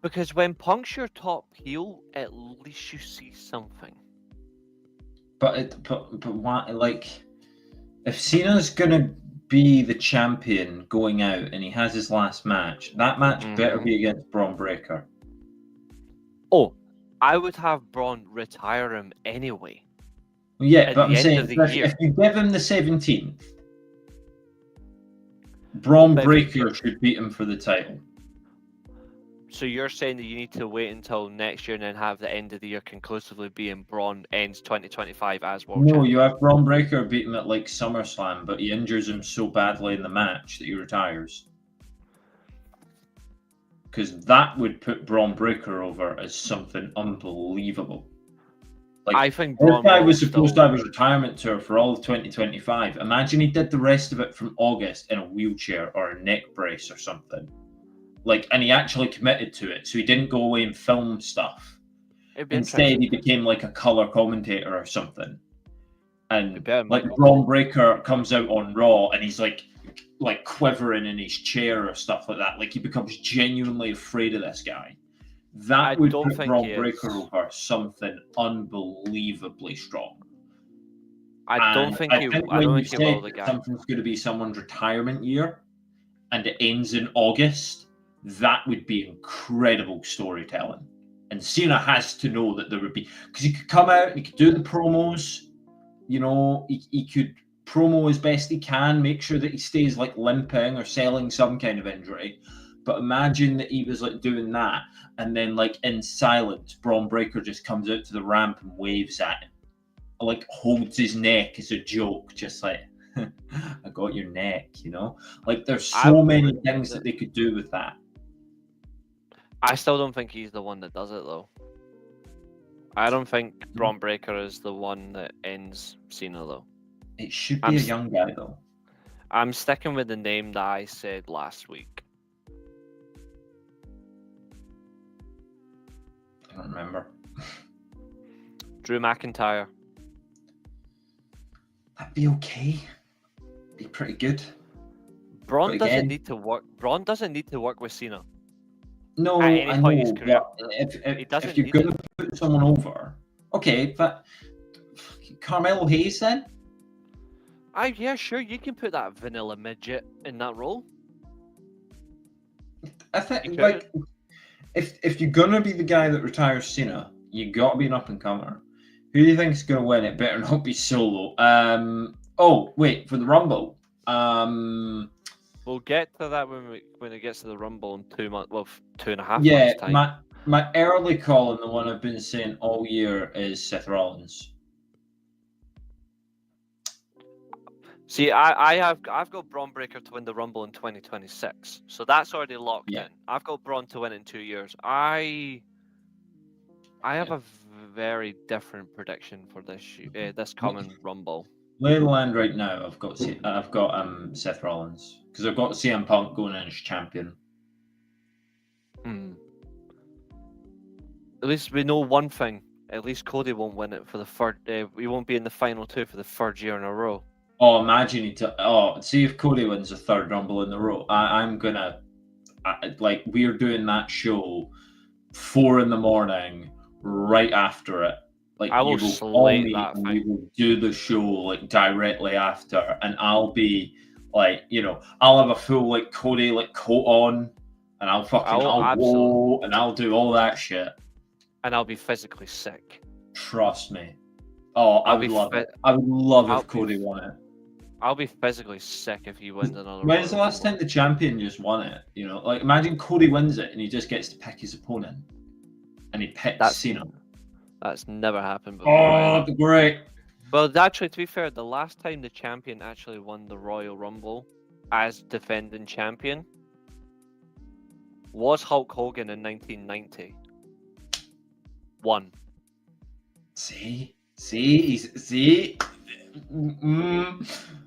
Because when Punk's your top heel, at least you see something. But why? Like, if Cena's gonna be the champion going out and he has his last match, that match better be against Braun Breaker. Oh, I would have Braun retire him anyway. Well, yeah, but I'm saying if you give him the 17th, Braun Breaker should beat him for the title. So you're saying that you need to wait until next year and then have the end of the year conclusively being Braun ends 2025 as world champion? No, you have Braun Breaker beat him at like SummerSlam, but he injures him so badly in the match that he retires. Because that would put Braun Breaker over as something unbelievable. Like, I think this guy was supposed to have his retirement tour for all of 2025. Imagine he did the rest of it from August in a wheelchair or a neck brace or something. Like, and he actually committed to it, so he didn't go away and film stuff. Instead, he became like a color commentator or something. And like Braun Breaker comes out on Raw, and he's like quivering in his chair or stuff like that. Like, he becomes genuinely afraid of this guy. That would put Braun Breaker over something unbelievably strong. I don't think he will. Something's going to be someone's retirement year, and it ends in August. That would be incredible storytelling. And Cena has to know that there would be, because he could come out and he could do the promos he could promo as best he can, make sure that he stays like limping or selling some kind of injury. But imagine that he was like doing that, and then like in silence, Braun Breaker just comes out to the ramp and waves at him, like holds his neck as a joke, just like I got your neck, Like there's so many things that they could do with that. I still don't think he's the one that does it though. I don't think Braun Breaker is the one that ends Cena though. It should be a young guy though. I'm sticking with the name that I said last week. I don't remember. Drew McIntyre. That'd be okay. Be pretty good. Braun doesn't need to work. Braun doesn't need to work with Cena. No, I know. If you're going to put someone over, okay, but Carmelo Hayes then? Yeah, sure. You can put that vanilla midget in that role. I think like if you're gonna be the guy that retires Cena, you got to be an up and comer. Who do you think is gonna win? It better not be Solo. Oh wait, for the Rumble. We'll get to that when it gets to the Rumble in 2 months. Well, 2.5 yeah, months time. my early call and the one I've been saying all year is Seth Rollins. See, I've got Braun Breaker to win the Rumble in 2026, so that's already locked in. I've got Braun to win in 2 years. I have a very different prediction for this coming Rumble. Lay the land right now. I've got Seth Rollins because I've got CM Punk going in as champion. At least we know one thing. At least Cody won't win it for the third. We won't be in the final two for the third year in a row. Oh, imagine see if Cody wins the third Rumble in a row. I'm gonna we're doing that show 4 a.m. right after it. Like I will slate that thing. We will do the show like directly after, and I'll be like, I'll have a full like Cody like coat on, and I'll go and I'll do all that shit. And I'll be physically sick. Trust me. Oh, I would love it. I would love if Cody won it. I'll be physically sick if he wins another. When's the last time the champion just won it? Like imagine Cody wins it and he just gets to pick his opponent, and he picks Cena. That's never happened before. Oh, great. Well, actually, to be fair, the last time the champion actually won the Royal Rumble as defending champion was Hulk Hogan in 1990. Won. See.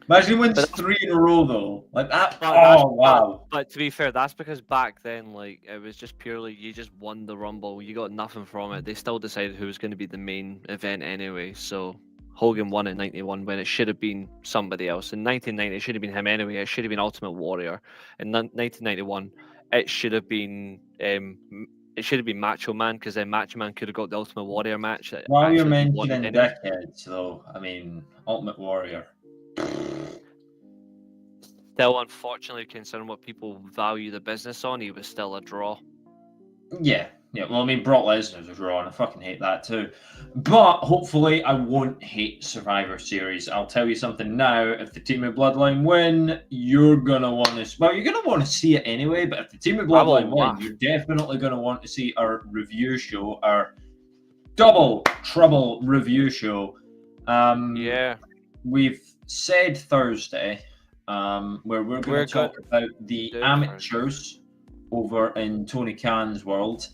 Imagine he wins 3 in a row though, like that. Wow! But to be fair, that's because back then, like, it was just purely you just won the Rumble, you got nothing from it. They still decided who was going to be the main event anyway. So Hogan won in '91 when it should have been somebody else. In 1990, it should have been him anyway. It should have been Ultimate Warrior. In 1991, it should have been Macho Man, because then Macho Man could have got the Ultimate Warrior match. While you're mentioning decades, though, I mean, Ultimate Warrior. Still, unfortunately, considering what people value the business on, he was still a draw. Yeah. Well, I mean, Brock Lesnar's a draw, and I fucking hate that too. But hopefully, I won't hate Survivor Series. I'll tell you something now: if the Team of Bloodline win, you're gonna want to. Well, you're gonna want to see it anyway. But if the Team of Bloodline win, you're definitely gonna want to see our review show, our Double Trouble review show. Yeah. We've said Thursday, where we're going to talk about the amateurs over in Tony Khan's world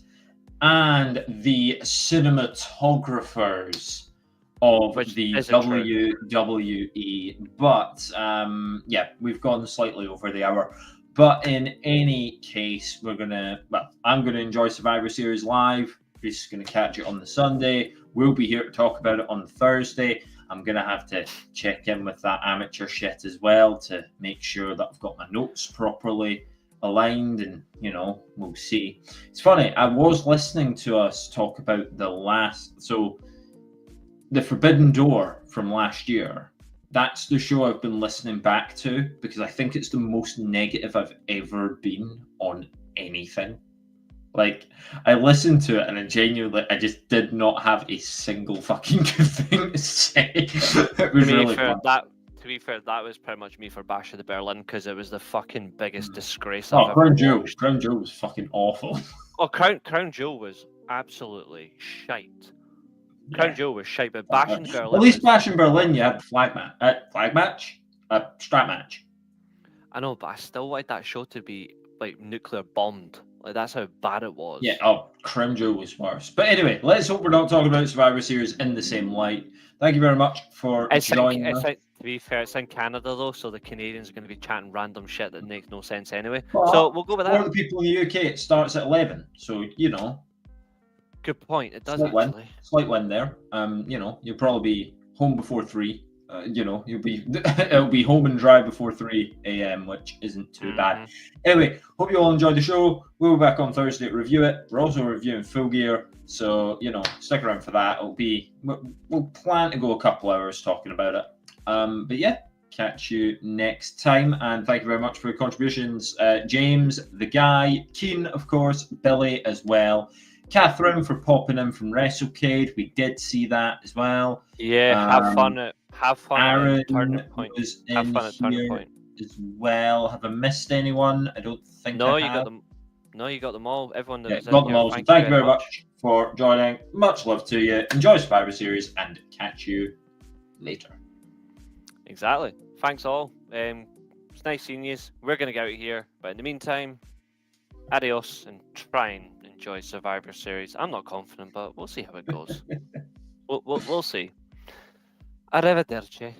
and the cinematographers of the WWE. But we've gone slightly over the hour. But in any case, I'm going to enjoy Survivor Series live. Reece is going to catch it on the Sunday. We'll be here to talk about it on the Thursday. I'm going to have to check in with that amateur shit as well to make sure that I've got my notes properly aligned, and, we'll see. It's funny, I was listening to us talk about the Forbidden Door from last year. That's the show I've been listening back to because I think it's the most negative I've ever been on anything. Like, I listened to it and I just did not have a single fucking good thing to say. It was really fun. To be fair, that was pretty much me for Bash of the Berlin because it was the fucking biggest disgrace Oh, I've ever watched. Crown Jewel was fucking awful. Oh, Crown Jewel was absolutely shite. Crown Jewel was shite, but Bash in Berlin. At least Bash in Berlin, you had the flag match, strap match. I know, but I still wanted that show to be like nuclear bombed. Like that's how bad it was. Yeah, Crown Jewel was worse. But anyway, let's hope we're not talking about Survivor Series in the same light. Thank you very much for joining us. To be fair, it's in Canada though, so the Canadians are going to be chatting random shit that makes no sense anyway. So we'll go with that. For the people in the UK, it starts at 11, so you know. Good point. It does actually. Slight win there. You know, you'll probably be home before 3. You know, it'll be home and dry before 3 a.m., which isn't too bad. Anyway, hope you all enjoyed the show. We'll be back on Thursday to review it. We're also reviewing Full Gear, so you know, stick around for that. We'll plan to go a couple hours talking about it. But yeah, catch you next time, and thank you very much for your contributions, James, the guy, Keen, of course, Billy as well. Catherine for popping in from WrestleCade. We did see that as well. Yeah, have fun at Aaron Turning Point. Was have in fun at Turning Point as well. Have I missed anyone? I don't think. No, you got them. No, you got them all. Everyone that was got them all. So thank you very much for joining. Much love to you. Enjoy Survivor Series and catch you later. Exactly. Thanks all. It's nice seeing you. We're gonna get out of here, but in the meantime, adios and try and enjoy Survivor Series. I'm not confident, but we'll see how it goes. we'll see. Arrivederci.